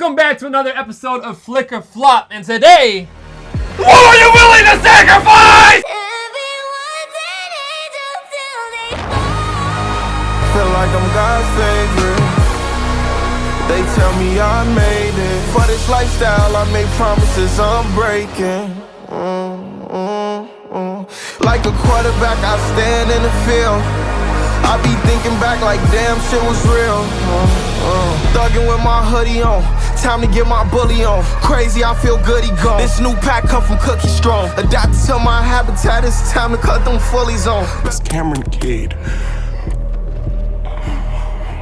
Welcome back to another episode of Flick or Flop, and today, what are you willing to sacrifice? Feel like I'm God's favorite. They tell me I made it. For this lifestyle, I made promises I'm breaking. Like a quarterback, I stand in the field. I be thinking back like damn shit was real. Thugging with my hoodie on, time to get my bully on. Crazy, I feel good, he gone. This new pack come from Cookie Strong. Adapted to my habitat, it's time to cut them fullies on. Does Cameron Cade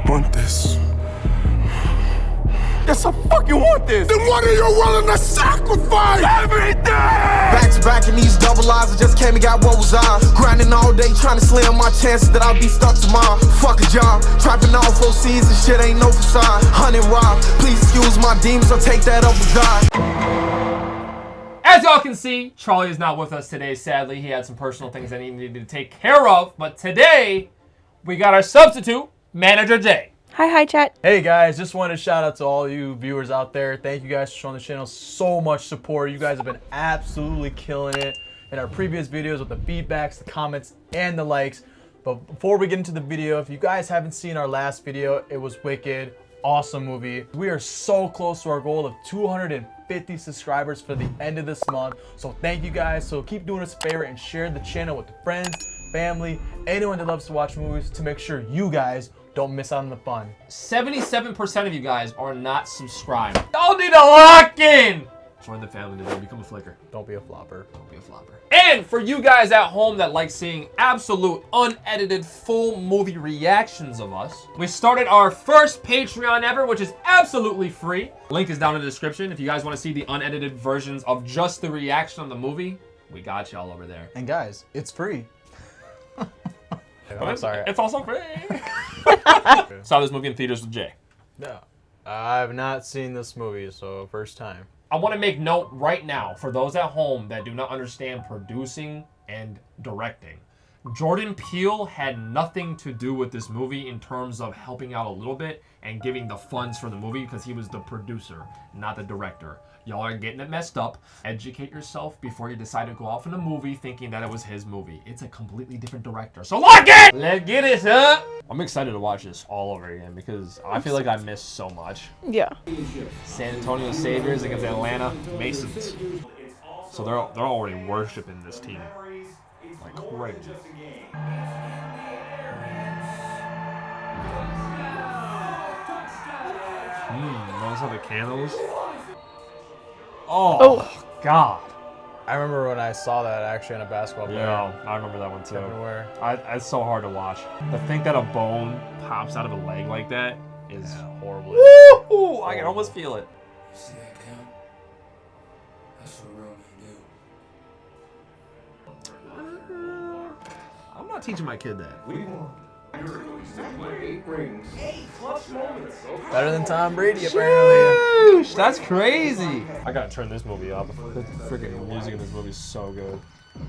want this? Yes, I fucking want this. Then what are you willing to sacrifice? Everything! Back to back in these double eyes, I just came and got what was ours. Grinding all day, trying to slim my chances that I'll be stuck tomorrow. Fuck a job, trapping all 4 seasons, shit ain't no facade. Hunting rob, please excuse my demons, I'll take that up with God. As y'all can see, Charlie is not with us today, sadly. He had some personal things that he needed to take care of. But today, we got our substitute, Manager Jay. Hi, chat. Hey guys, just wanted to shout out to all you viewers out there. Thank you guys for showing the channel so much support. You guys have been absolutely killing it in our previous videos with the feedbacks, the comments, and the likes. But before we get into the video, if you guys haven't seen our last video, it was wicked. Awesome movie. We are so close to our goal of 250 subscribers for the end of this month. So thank you guys. So keep doing us a favor and share the channel with friends, family, anyone that loves to watch movies to make sure you guys don't miss out on the fun. 77% of you guys are not subscribed. Y'all need to lock in. Join the family today. Become a flicker. Don't be a flopper. Don't be a flopper. And for you guys at home that like seeing absolute unedited full movie reactions of us, we started our first Patreon ever, which is absolutely free. Link is down in the description. If you guys want to see the unedited versions of just the reaction on the movie, we got y'all over there. And guys, it's free. But I'm sorry. It's also free. Saw this movie in theaters with Jay. No, I've not seen this movie, so first time. I want to make note right now for those at home that do not understand producing and directing. Jordan Peele had nothing to do with this movie in terms of helping out a little bit and giving the funds for the movie because he was the producer, not the director. Y'all are getting it messed up. Educate yourself before you decide to go off in a movie thinking that it was his movie. It's a completely different director. So lock it! Let's get it, huh? I'm excited to watch this all over again because I feel like I missed so much. Yeah. San Antonio Saviors against Atlanta Masons. So they're already worshiping this team like crazy. Notice how the candles. Oh, God. I remember when I saw that actually in a basketball player. Yeah, I remember that one too. Everywhere. It's so hard to watch. To think that a bone pops out of a leg like that is Horribly. Woo! I can almost feel it. See that count? That's what real men do. I'm not teaching my kid that. Better than Tom Brady, apparently. Sheesh, that's crazy. I gotta turn this movie up. The freaking music in this movie is so good.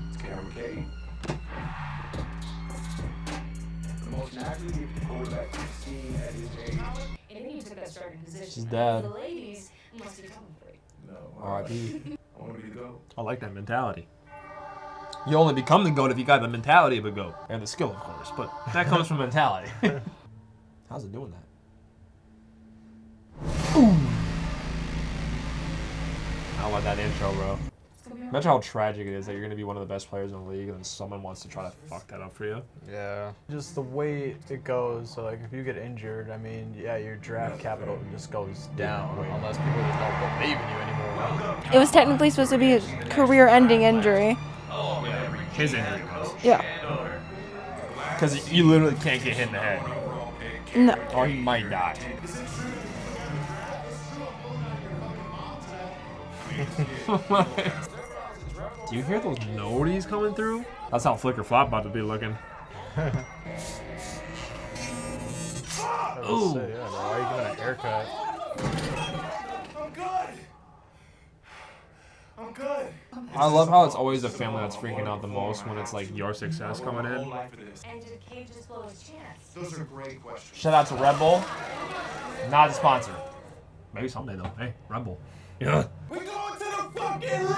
It's Cameron Cade. The most naturally gifted quarterback we've seen at his age. And then you took that starting position. She's dead. The ladies must be coming for you. No. R.I.P. I want to be the GOAT. I like that mentality. You only become the GOAT if you got the mentality of a GOAT. And the skill, of course, but that comes from mentality. How's it doing that? Ooh. I like that intro, bro. Imagine how tragic it is that you're going to be one of the best players in the league and then someone wants to try to fuck that up for you. Yeah. Just the way it goes. So, like, if you get injured, I mean, yeah, your draft capital just goes down unless people just don't believe in you anymore. It was technically supposed to be a career-ending injury. His injury was. Yeah. Because you literally can't get hit in the head. No. Or he might die. Do you hear those noties coming through? That's how Flick or Flop about to be looking. Ooh. Yeah, why are you giving a haircut? I'm good. I'm good. I love how it's always the family that's freaking out the most when it's like your success coming in. And did Cade just blow his chance? Those are great questions. Shout out to Red Bull. Not a sponsor. Maybe someday though. Hey, Rebel. Yeah. We going to the fucking league!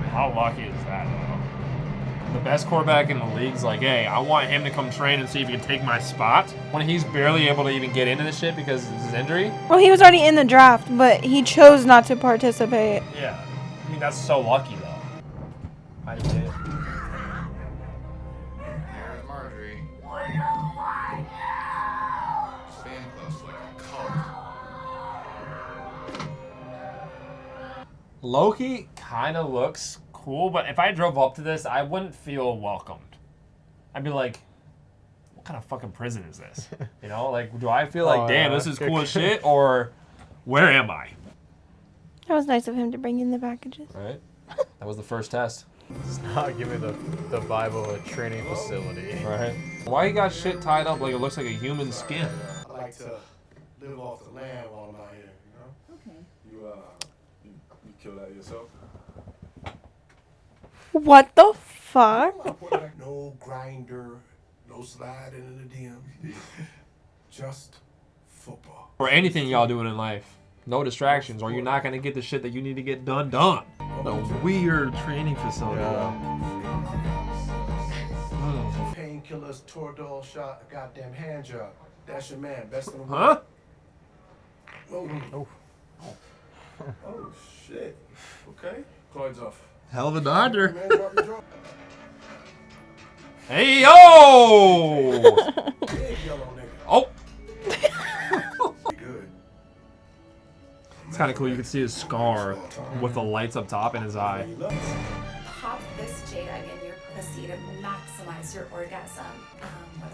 How lucky is that, though? The best quarterback in the league's like, hey, I want him to come train and see if he can take my spot. When he's barely able to even get into this shit because of his injury. Well, he was already in the draft, but he chose not to participate. Yeah. I mean, that's so lucky, though. I did. There's Marjorie. Stand close like a cult. Loki kind of looks cool, but if I drove up to this, I wouldn't feel welcomed. I'd be like, what kind of fucking prison is this? You know, like, do I feel like, damn, this is cool as shit, or where am I? That was nice of him to bring in the packages. Right? That was the first test. It's not give me the vibe of a training facility. Right? Why you got shit tied up like it looks like a human skin? I like to live off the land while I'm out here, you know? Okay. You kill that yourself? What the fuck? No grinder, no sliding in the DM. Just football. Or anything y'all doing in life. No distractions, or you're not gonna get the shit that you need to get done. The weird training facility. Painkillers, Toradol shot, a goddamn hand job. That's your man, best in the Huh? world. Oh. Oh shit. Okay. Cloyd's off. Hell of a doctor. Man, drop your jaw. Hey yo! Big yellow nigga. Oh, Good. it's kind of cool. You can see his scar with the lights up top in his eye. Pop this jade egg in your pussy to maximize your orgasm.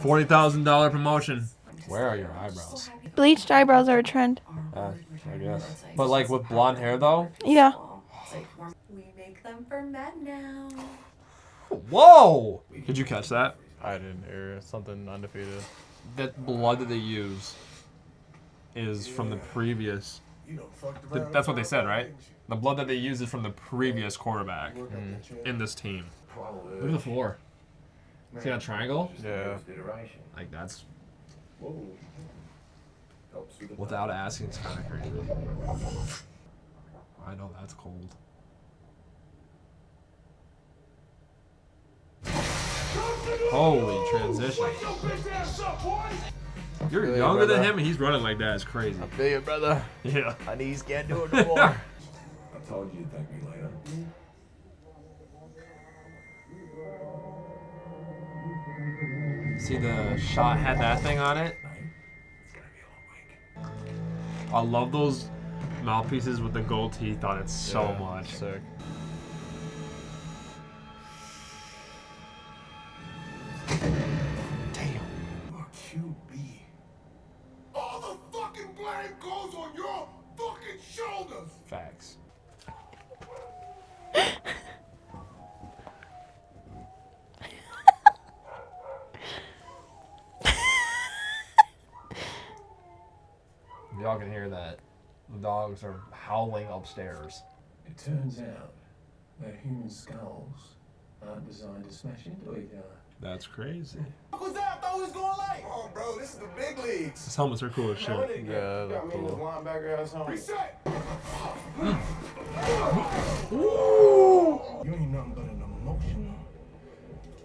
$40,000 promotion. Where are your eyebrows? Bleached eyebrows are a trend. I guess. But like with blonde hair though. Yeah. We make them for men now. Whoa! Did you catch that? I didn't hear something undefeated. That blood that they use is from the previous. You know, fucked around. That's what they said, right? The blood that they use is from the previous quarterback in this team. Look at the floor. See that triangle? Yeah. Like that's. Without asking, it's kind of crazy. I know that's cold. Holy transition. You're younger than him and he's running like that. It's crazy. I feel you, brother. Yeah. My knees can't do it no more. I told you to thank me later. See the shot had that thing on it? It's gonna be a long week. I love those mouthpieces with the gold teeth on it so Yeah, much. Sick. Damn. You're QB. All the fucking blame goes on your fucking shoulders. Facts. Y'all can hear that. The dogs are howling upstairs. It turns out that human skulls aren't designed to smash into each other. That's crazy. What was that? I thought we was going late. Oh, bro, this is the big leagues. These helmets are cool as shit. Yeah, Got me in this linebacker ass home. Reset. You ain't nothing but an emotional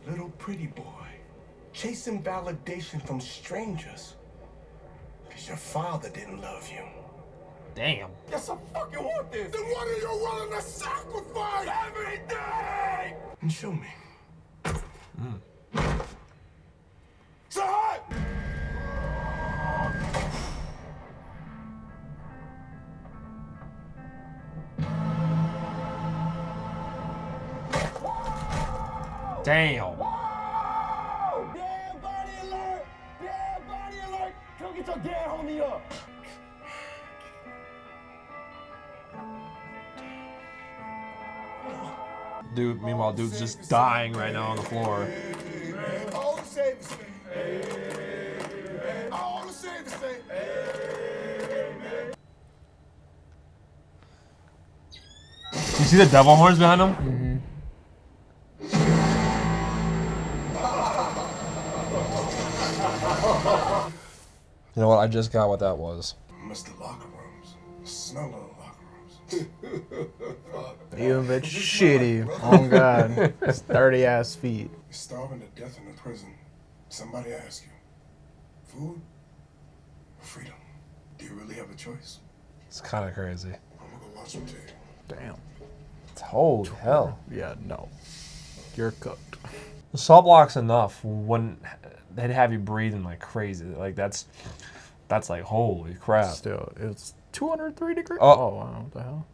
little pretty boy chasing validation from strangers because your father didn't love you. Damn. Yes, I fucking want this. Then what are you willing to sacrifice? Everything. And show me. So hot. Damn. Dead body alert! Dead body alert! Come get your dead homie up! Dude, meanwhile, dude's just dying right now on the floor. All the same to say. All the same to say. You see the devil horns behind him? You know what? I just got what that was. Miss the locker rooms. Smell of the locker rooms. Even if it's shitty. Oh God. It's dirty ass feet. You're starving to death in a prison. Somebody asks you, food or freedom? Do you really have a choice? It's kind of crazy. I'm gonna go watch some TV. Damn. Holy hell. Yeah, no. You're cooked. The salt block's enough when they'd have you breathing like crazy. Like that's like holy crap. Still, it's 203 degrees. Oh. Oh wow, what the hell?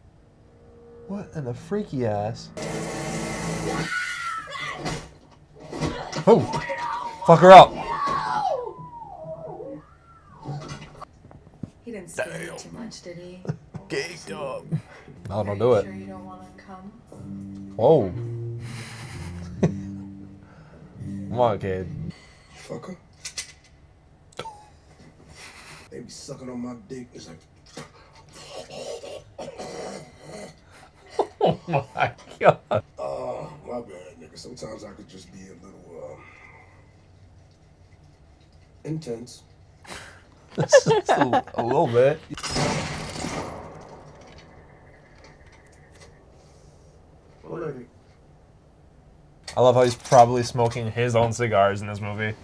What in the freaky ass? Oh, fuck her up. He didn't scare you too much, did he? Gaked up. No, don't do it. Sure you don't want to come? Whoa. Come on, kid. Fucker. They be sucking on my dick. It's like, Oh my god. oh, my bad, nigga. Sometimes I could just be a little, intense. Just a little bit. I love how he's probably smoking his own cigars in this movie.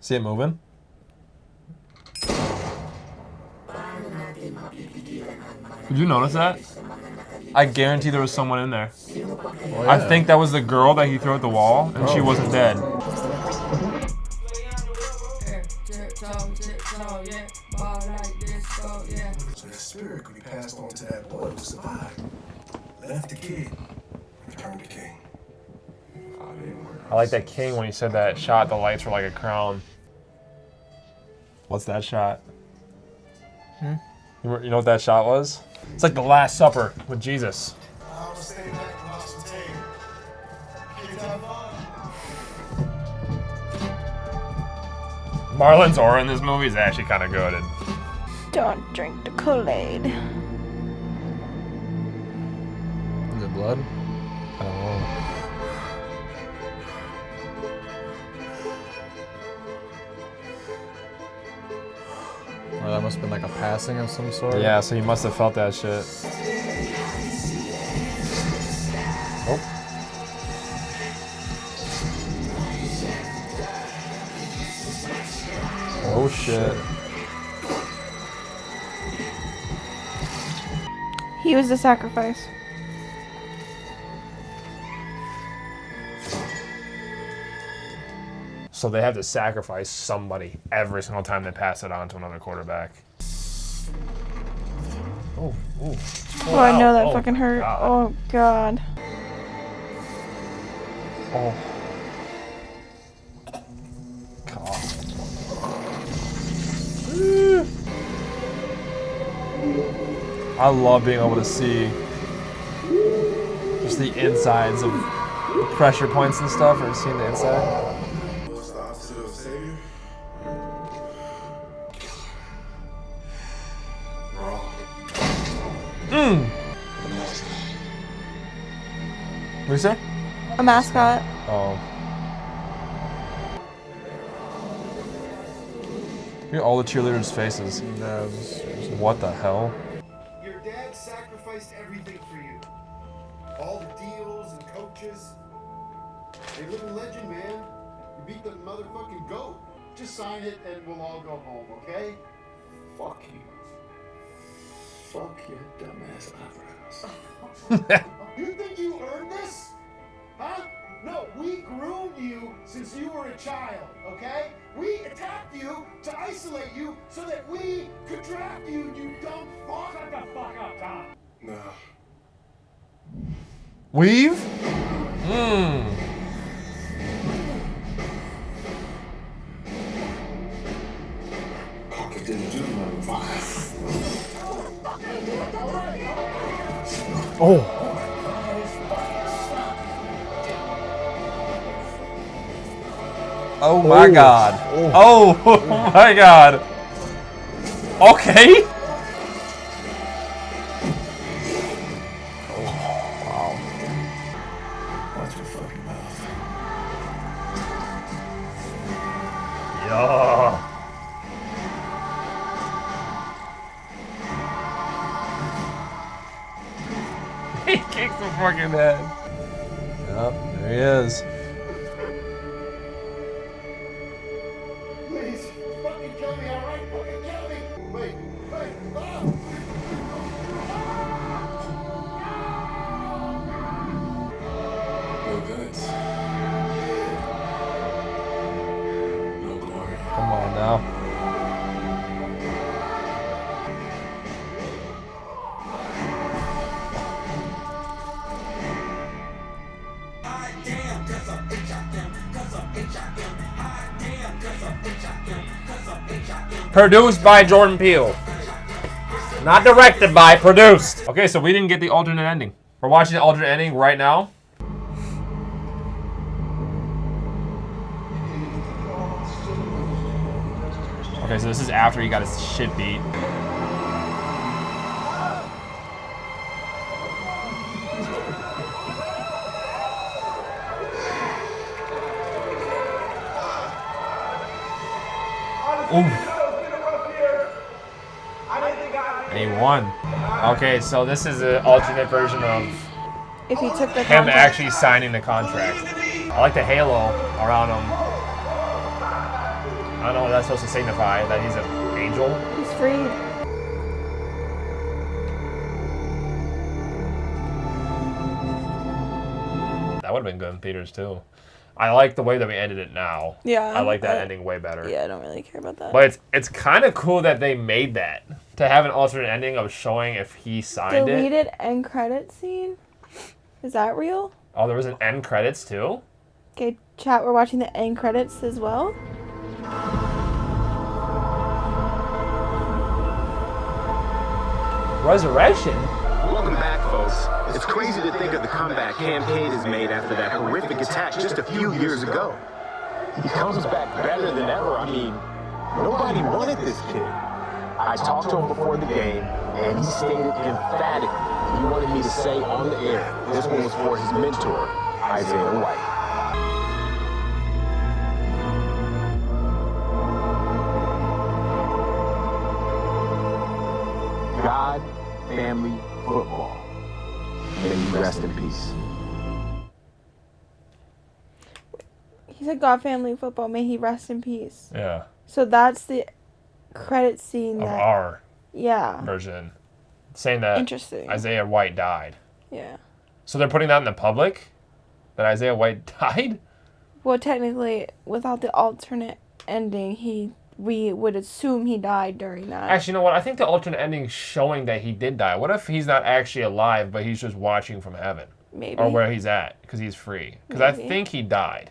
See it moving? Did you notice that? I guarantee there was someone in there. Oh, yeah. I think that was the girl that he threw at the wall, and she wasn't dead. So that spirit could be passed on to that boy who survived. Left the kid, returned the king. I like that king when he said that shot, the lights were like a crown. What's that shot? You know what that shot was? It's like the Last Supper with Jesus. Marlon's aura in this movie is actually kind of good. And Don't drink the Kool-Aid. Is it blood? I don't know. Or that must have been like a passing of some sort. Yeah, so he must have felt that shit. Oh. Oh shit. He was the sacrifice. So they have to sacrifice somebody every single time they pass it on to another quarterback. Oh, ooh. Oh, I know that Oh, fucking hurt. God. Oh god. Oh. God. I love being able to see just the insides of the pressure points and stuff, or seeing the inside. What's the opposite of savior? Wrong. What do you say? A mascot. Oh. Look at all the cheerleaders' faces. What the hell? Your dad sacrificed everything for you. All the deals and coaches. Hey, living legend, man. You beat the motherfucking GOAT. Just sign it and we'll all go home, okay? Fuck you. Fuck your dumbass eyebrows. You think you earned this? Huh? No, we groomed you since you were a child, okay? We attacked you to isolate you so that we could draft you, you dumb fuck. Shut the fuck up, Tom. Nah. Weave? Pocket didn't do motherfucker. Oh. Oh my god. Oh, oh my god. Okay. Watch your fucking mouth. Yeah. he kicks the fucking head. Yep, there he is. Please, fucking kill me, alright? Fucking kill me! Wait, oh! No goods. No glory. Come on now. Produced by Jordan Peele. Not directed by, produced. Okay, so we didn't get the alternate ending. We're watching the alternate ending right now. Okay, so this is after he got his shit beat. Ooh. And he won. Okay, so this is an alternate version of If he took the him contract. actually signing the contract. I like the halo around him. I don't know what that's supposed to signify, that he's an angel. He's freed. That would have been good in theaters too. I like the way that we ended it now. Yeah. I like that ending way better. Yeah, I don't really care about that. But it's kind of cool that they made that. To have an alternate ending of showing if he signed it. Deleted end credit scene? Is that real? Oh, there was an end credits too? Okay, chat, we're watching the end credits as well. Resurrection? Welcome back, folks. It's crazy to think of the comeback Cam Cade has made after that horrific attack just a few years ago. He comes back better than ever. I mean, nobody wanted this kid. I talked to him before the game, and he stated emphatically he wanted me to say on the air this one was for his mentor, Isaiah White. God, family, football. May you rest in peace. He said God, family, football, may he rest in peace. Yeah. So that's the credit scene Of that... our Yeah. version. Saying that Interesting. Isaiah White died. Yeah. So they're putting that in the public? That Isaiah White died? Well, technically, without the alternate ending, we would assume he died during that. Actually, you know what? I think the alternate ending is showing that he did die. What if he's not actually alive, but he's just watching from heaven? Maybe. Or where he's at, because he's free. Because I Maybe. think he died.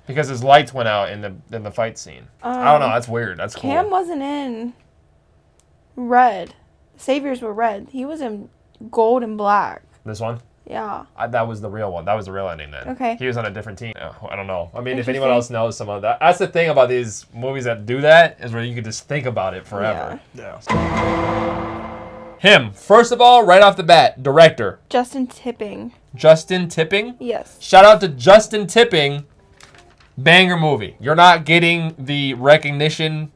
Because his lights went out in the fight scene. I don't know. That's weird. That's cool. Cam wasn't in red. Saviors were red. He was in gold and black. This one? Yeah. That was the real one. That was the real ending then. Okay. He was on a different team. I don't know. I mean, if Interesting. anyone else knows some of that. That's the thing about these movies that do that, is where you can just think about it forever. Yeah. Him. First of all, right off the bat, director. Justin Tipping. Justin Tipping? Yes. Shout out to Justin Tipping. Banger movie. You're not getting the recognition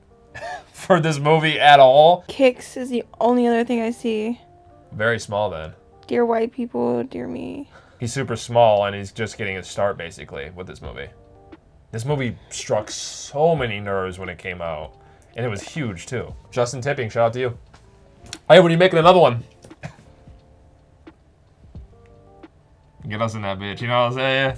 for this movie at all. Kicks is the only other thing I see. Very small then. Dear white people, dear me. He's super small and he's just getting a start basically with this movie. This movie struck so many nerves when it came out. And it was huge too. Justin Tipping, shout out to you. Hey, when are you making another one? Get us in that bitch, you know what I'm saying?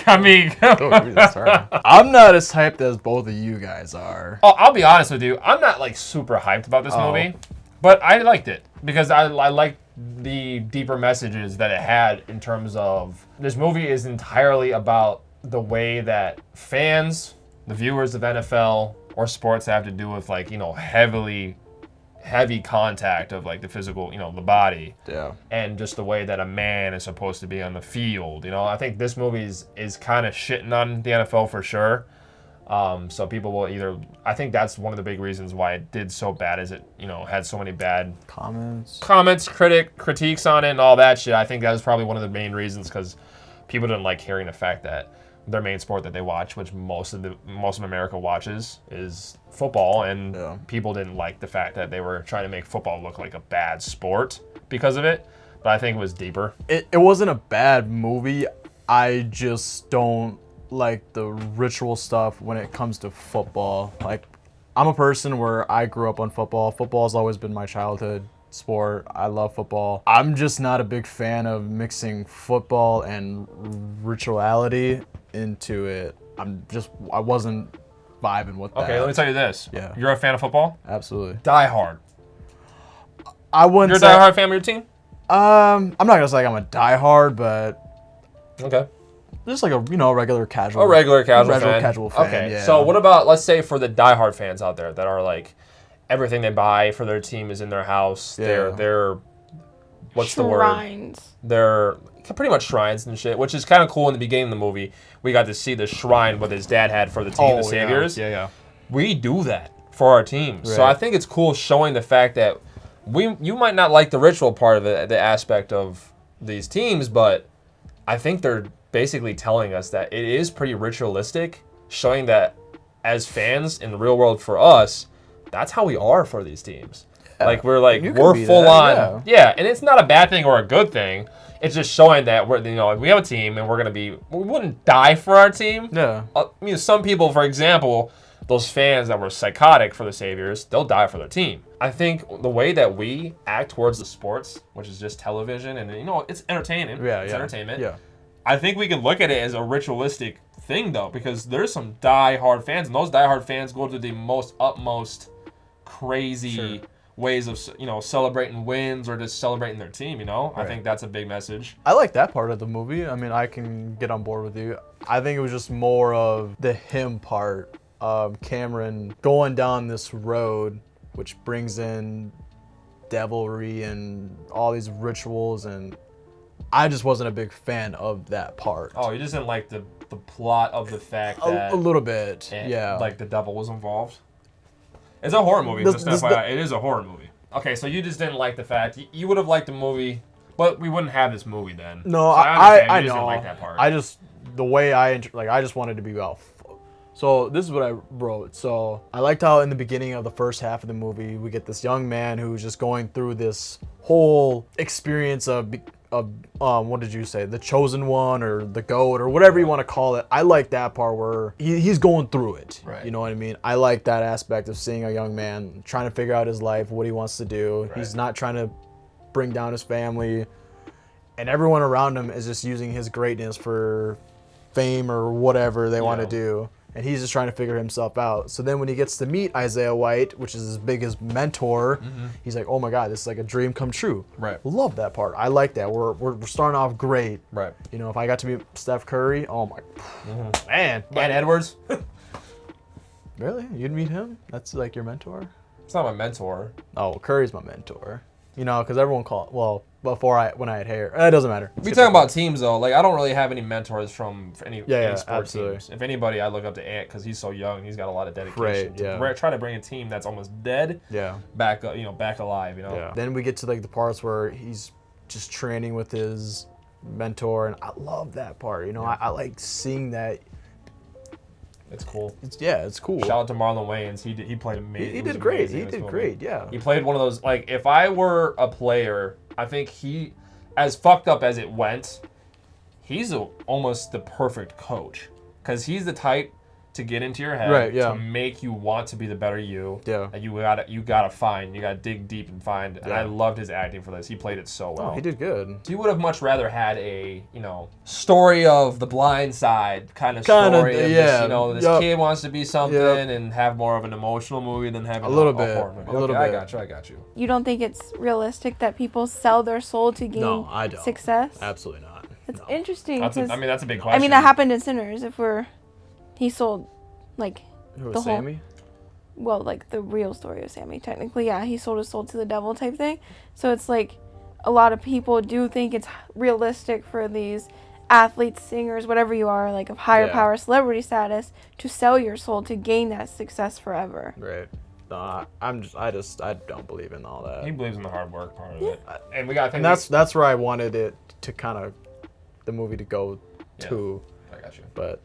I mean, I'm not as hyped as both of you guys are. Oh, I'll be honest with you. I'm not like super hyped about this movie, but I liked it because I liked the deeper messages that it had in terms of this movie is entirely about the way that fans, the viewers of NFL or sports have to do with like, you know, heavy contact of like the physical, you know, the body. Yeah. And just the way that a man is supposed to be on the field. You know, I think this movie is kind of shitting on the NFL for sure. So people will either, I think that's one of the big reasons why it did so bad is it, you know, had so many bad Comments, critiques on it and all that shit. I think that was probably one of the main reasons because people didn't like hearing the fact that their main sport that they watch, which most of America watches, is football, and people didn't like the fact that they were trying to make football look like a bad sport because of it. but I think it was deeper. It wasn't a bad movie. I just don't like the ritual stuff when it comes to football. Like, I'm a person where I grew up on football. Football has always been my childhood sport. I love football. I'm just not a big fan of mixing football and rituality into it. I wasn't vibing with that. Okay, let me tell you this. Yeah. You're a fan of football? Absolutely. Die Hard. I wouldn't You're a say... Die Hard fan of your team? I'm not gonna say I'm a diehard, but Okay. just like a regular casual. A regular casual fan. fan. Okay. Yeah. So what about, let's say, for the Die Hard fans out there that are like, everything they buy for their team is in their house. Yeah. They're what's the word? Shrines. They're pretty much shrines and shit, which is kind of cool. In the beginning of the movie, we got to see the shrine what his dad had for the team, the Saviors. Yeah. We do that for our team. So Right. I think it's cool showing the fact that you might not like the ritual part of it, the aspect of these teams, but I think they're basically telling us that it is pretty ritualistic, showing that as fans in the real world for us, that's how we are for these teams. Yeah. Like we're be full that, on, yeah, and it's not a bad thing or a good thing. It's just showing that we have a team and we wouldn't die for our team. Yeah. Some people, for example, those fans that were psychotic for the Saviors, they'll die for their team. I think the way that we act towards the sports, which is just television, and it's entertaining. It's entertainment. Yeah. I think we can look at it as a ritualistic thing, though, because there's some die-hard fans, and those die-hard fans go to the utmost crazy ways of celebrating wins or just celebrating their team. I think that's a big message. I like that part of the movie. I mean, I can get on board with you. I think it was just more of the him part. Cameron going down this road, which brings in devilry and all these rituals, and I just wasn't a big fan of that part. Oh, you just didn't like the plot of the fact that a little bit, yeah. Like the devil was involved. It's a horror movie. Just FYI, it is a horror movie. Okay, so you just didn't like the fact you would have liked the movie, but we wouldn't have this movie then. No, so I just know. didn't like that part. I just the way I just wanted to be well. So this is what I wrote. So I liked how in the beginning of the first half of the movie, we get this young man who's just going through this whole experience of what did you say? The chosen one or the goat or whatever you want to call it. I like that part where he's going through it. Right. You know what I mean? I like that aspect of seeing a young man trying to figure out his life, what he wants to do. Right. He's not trying to bring down his family. And everyone around him is just using his greatness for fame or whatever they want to do. And he's just trying to figure himself out. So then when he gets to meet Isaiah White, which is his biggest mentor, he's like, oh my God, this is like a dream come true. Right. Love that part. I like that. We're starting off great. Right. If I got to meet Steph Curry, oh my, man. And Edwards. Really? You'd meet him? That's like your mentor? It's not my mentor. Oh, Curry's my mentor. Because everyone when I had hair. It doesn't matter. We talking about teams though. Like I don't really have any mentors from any sports absolutely. teams. If anybody, I look up to Ant because he's so young and he's got a lot of dedication. Right, Try to bring a team that's almost dead. Yeah. Back alive. Yeah. Then we get to like the parts where he's just training with his mentor, and I love that part. I like seeing that. It's cool. It's cool. Shout out to Marlon Wayans. He played amazing. He did great. He did great. Yeah. He played one of those. Like if I were a player, I think as fucked up as it went, he's almost the perfect coach because he's the type to get into your head to make you want to be the better you. Yeah. And you gotta dig deep and find. And I loved his acting for this. He played it so well. Oh, he did good. So you would have much rather had a story of the blind side kind of story. Of this kid wants to be something and have more of an emotional movie than having a horror movie. A little bit. I got you. You don't think it's realistic that people sell their soul to gain I don't. success? Absolutely not. It's interesting. That's a big question. I mean, that happened in Sinners. He sold, like, Who the was whole... Sammy? Well, like, the real story of Sammy, technically. Yeah, he sold his soul to the devil type thing. So it's like, a lot of people do think it's realistic for these athletes, singers, whatever you are, like, of higher power celebrity status, to sell your soul to gain that success forever. Right. No, I don't believe in all that. He believes in the hard work part of it. And we got to think... And that's where I wanted it to kind of... the movie to go to. I got you. But...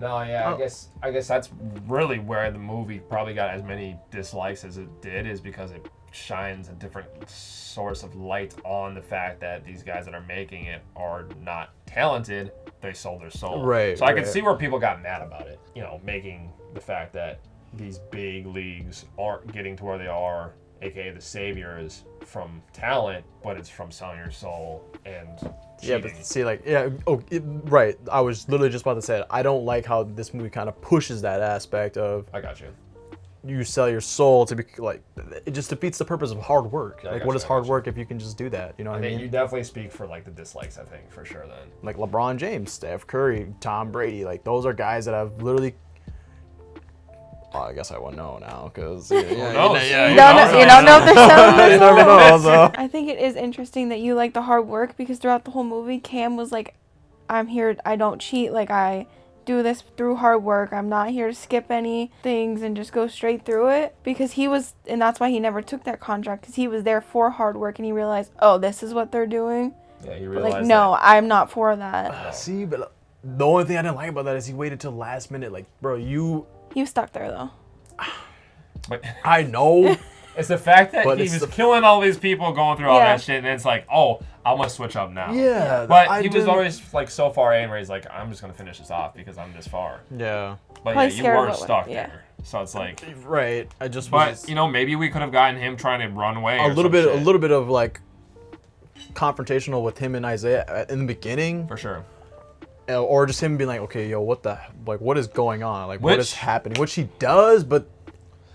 No, yeah, I guess that's really where the movie probably got as many dislikes as it did, is because it shines a different source of light on the fact that these guys that are making it are not talented. They sold their soul. Right. So I can see where people got mad about it. You know, making the fact that these big leagues aren't getting to where they are, aka the saviors, from talent, but it's from selling your soul and cheating. Yeah, but see, like, right. I was literally just about to say it. I don't like how this movie kind of pushes that aspect of. I got you. You sell your soul to be like, it just defeats the purpose of hard work. Yeah, like, what is hard work if you can just do that? You know what I mean? You definitely speak for like the dislikes, I think, for sure. Then Like LeBron James, Steph Curry, Tom Brady, like those are guys that I've literally. Oh, I guess I won't know now because You don't know if they're selling their You never know. So. I think it is interesting that you like the hard work, because throughout the whole movie, Cam was like, I'm here, I don't cheat, like I do this through hard work. I'm not here to skip any things and just go straight through it, because he was, and that's why he never took that contract, because he was there for hard work and he realized, oh, this is what they're doing. Yeah, he But realized like, no, I'm not for that. See, but the only thing I didn't like about that is he waited till last minute. Like, bro, He was stuck there though. But I know. It's the fact that But he it's was the- killing all these people, going through all Yeah. that shit, and it's like, oh, I'm gonna switch up now. Yeah, But I he was didn't- always like so far in where he's like, I'm just gonna finish this off because I'm this far. Yeah. But Probably yeah, you scared were of what- stuck yeah. there. So it's like, Right. I just. but was you know, maybe we could have gotten him trying to run away. a or little some bit, shit. a little bit of like confrontational with him and Isaiah in the beginning, for sure. or just him being like, okay, yo, what is going on? Like, what Which- is happening? Which he does, but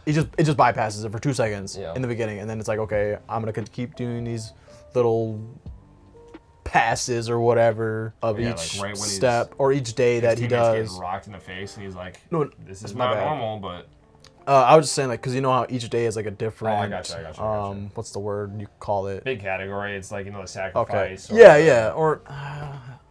it just bypasses it for 2 seconds Yeah. in the beginning, and then it's like, okay, I'm gonna keep doing these little passes or whatever of Yeah, each like right when he's- step or each day that His he teammate's does. getting rocked in the face, and he's like, No, this that's is my not bad. normal, but I was just saying, like, because you know how each day is like a different. Oh, I gotcha. What's the word you call it? big category. It's like, you know, the Okay. sacrifice. or- Yeah. Or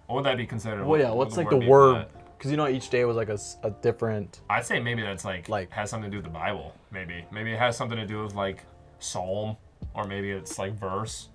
What would that be considered? well, yeah. What What's would like the be for word? that? Because you know each day was like a different. I'd say maybe that's like Like- has something to do with the Bible. Maybe it has something to do with like Psalm, or maybe it's like verse.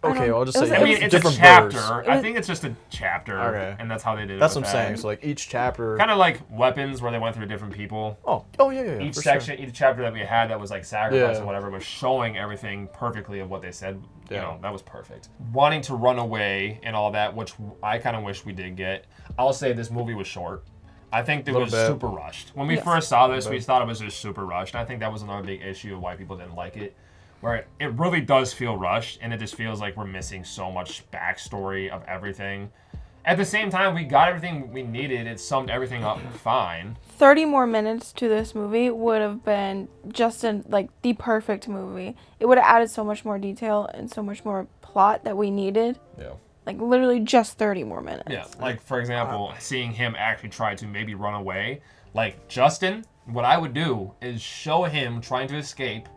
Okay, I'll just it was- say I mean, it's a different chapter. verse. I think it's just a chapter, Okay. and that's how they did it. That's with what I'm saying. that. So like each chapter. Kind of like weapons, where they went through different people. Oh yeah. Each for section, each chapter that we had that was like sacrifice Yeah. or whatever was showing everything perfectly of what they said. You Yeah. know, that was perfect. Wanting to run away and all that, which I kind of wish we did get. I'll say this movie was short. I think it Little was bit. super rushed. When we Yes. first saw this, Little we bit. thought it was just super rushed. And I think that was another big issue of why people didn't like it. Where it really does feel rushed, and it just feels like we're missing so much backstory of everything. At the same time, we got everything we needed. It summed everything up fine. 30 more minutes to this movie would have been just the perfect movie. It would have added so much more detail and so much more plot that we needed. Yeah. Like literally just 30 more minutes. Yeah, like for example, seeing him actually try to maybe run away. Like Justin, what I would do is show him trying to escape,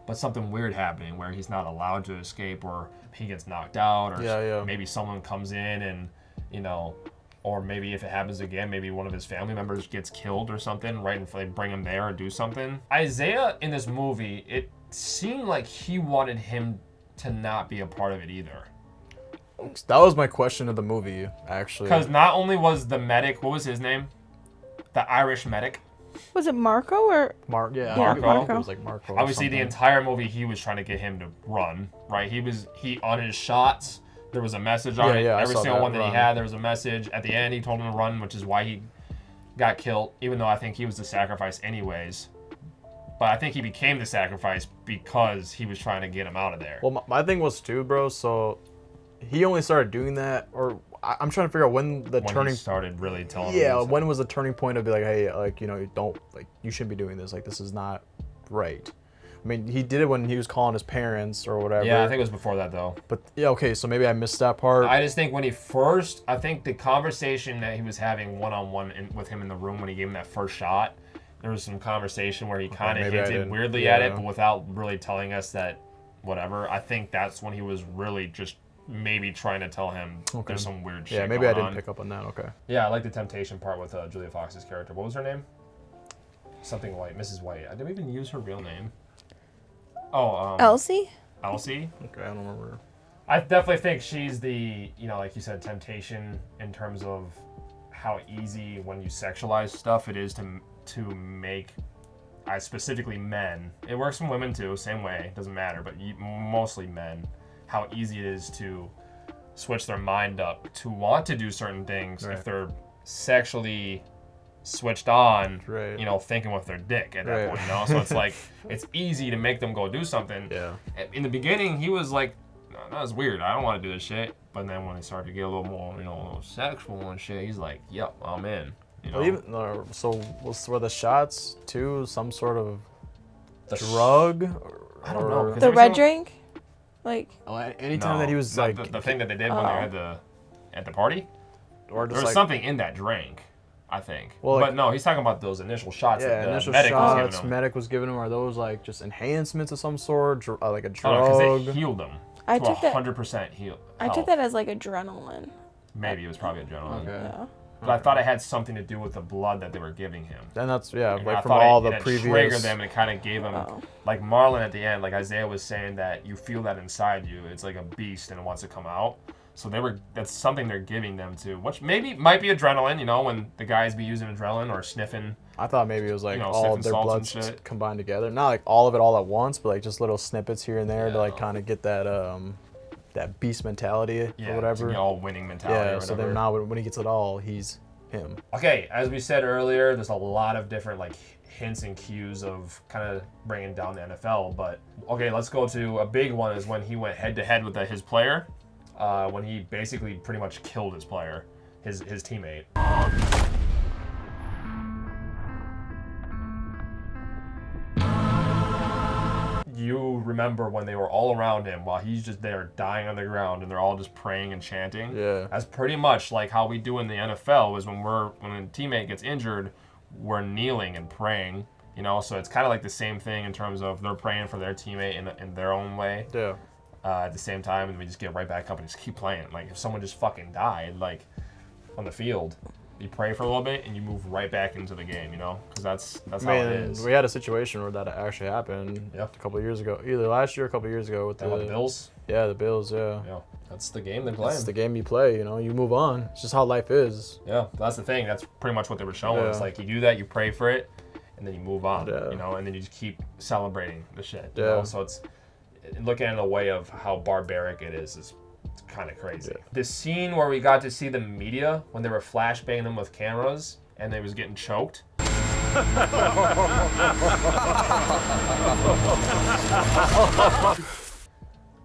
but something weird happening where he's not allowed to escape, or he gets knocked out, or Yeah. maybe someone comes in and, you know, or maybe if it happens again, maybe one of his family members gets killed or something, right? And they bring him there and do something. Isaiah in this movie, it seemed like he wanted him to not be a part of it either. That was my question of the movie, actually. Because not only was the medic, what was his name? The Irish medic. Was it Marco or Marco. Yeah, I think Marco. it was like Marco. or Obviously, the something. entire movie, he was trying to get him to run, right? He on his shots, there was a message on it. Yeah, I Every saw single that, one that run. he had, there was a message. At the end, he told him to run, which is why he got killed, even though I think he was the sacrifice anyways. But I think he became the sacrifice because he was trying to get him out of there. Well, my thing was too, bro. So he only started doing that, or I'm trying to figure out when the when turning. he started really telling him. Yeah, when was the turning point of be like, hey, like, you know, you don't, like, you shouldn't be doing this. Like, this is not right. I mean, he did it when he was calling his parents or whatever. Yeah, I think it was before that though. But yeah, okay, so maybe I missed that part. I just think when he first, I think the conversation that he was having one-on-one with him in the room when he gave him that first shot, there was some conversation where he kind of maybe I hinted didn't- weirdly at it, yeah. but without really telling us that whatever. I think that's when he was really just maybe trying to tell him there's some weird shit Yeah, maybe I going didn't on. pick up on that. Okay. Yeah, I like the temptation part with Julia Fox's character. What was her name? Something White, Mrs. White. Did we even use her real name? Oh, Elsie? Elsie? Okay, I don't remember. I definitely think she's the, you know, like you said, temptation in terms of how easy when you sexualize stuff it is to make, specifically men. It works from women too, same way. Doesn't matter, but mostly men. How easy it is to switch their mind up to want to do certain things if they're sexually switched on, you know, thinking with their dick at that point, you know? So it's like, it's easy to make them go do something. Yeah. In the beginning, he was like, no, that was weird. I don't want to do this shit. But then when they started to get a little more, you know, a little sexual and shit, he's like, yep, I'm in. You know? Well, so were the shots too some sort of drug? I don't know. The red drink? Like, anytime that he was like the thing that they did when they were at the party, or there was something in that drink, I think. Well, but no, he's talking about those initial shots that the initial medic shots was giving him. medic was giving him. Are those like just enhancements of some sort, like a because drug? they healed him. I took that 100% heal. I took that as like adrenaline. Maybe it was probably adrenaline. Okay. Yeah. But I thought it had something to do with the blood that they were giving him. And that's And like I from thought all the it previous. triggered them, and it kind of gave them, like Marlon at the end, like Isaiah was saying that you feel that inside you. It's like a beast and it wants to come out. So that's something they're giving them to, which maybe might be adrenaline. You know, when the guys be using adrenaline or sniffing. I thought maybe it was like all of their salts blood and shit. combined together. Not like all of it all at once, but like just little snippets here and there to like kind of get that that beast mentality or whatever. Yeah, all winning mentality. Yeah. or So whatever. then now when he gets it all, he's him. Okay, as we said earlier, there's a lot of different like hints and cues of kind of bringing down the NFL. But okay, let's go to a big one. Is when he went head to head with his player, when he basically pretty much killed his player, his teammate. You remember when they were all around him while he's just there dying on the ground and they're all just praying and chanting? Yeah. That's pretty much like how we do in the NFL is when a teammate gets injured, we're kneeling and praying, you know? So it's kind of like the same thing in terms of they're praying for their teammate in their own way. Yeah. At the same time, and we just get right back up and just keep playing. Like if someone just fucking died, like on the field, you pray for a little bit and you move right back into the game, you know? Because that's how it is. We had a situation where that actually happened a couple of years ago, either last year or a couple of years ago with the Bills. Yeah, the Bills. Yeah. Yeah, that's the game they play. It's the game you play. You know, you move on. It's just how life is. Yeah, that's the thing. That's pretty much what they were showing. It's like you do that, you pray for it, and then you move on. Yeah. You know, and then you just keep celebrating the shit. You Yeah. know? So it's looking at it in a way of how barbaric it is kind of crazy. Yeah. The scene where we got to see the media when they were flashbanging them with cameras and they was getting choked.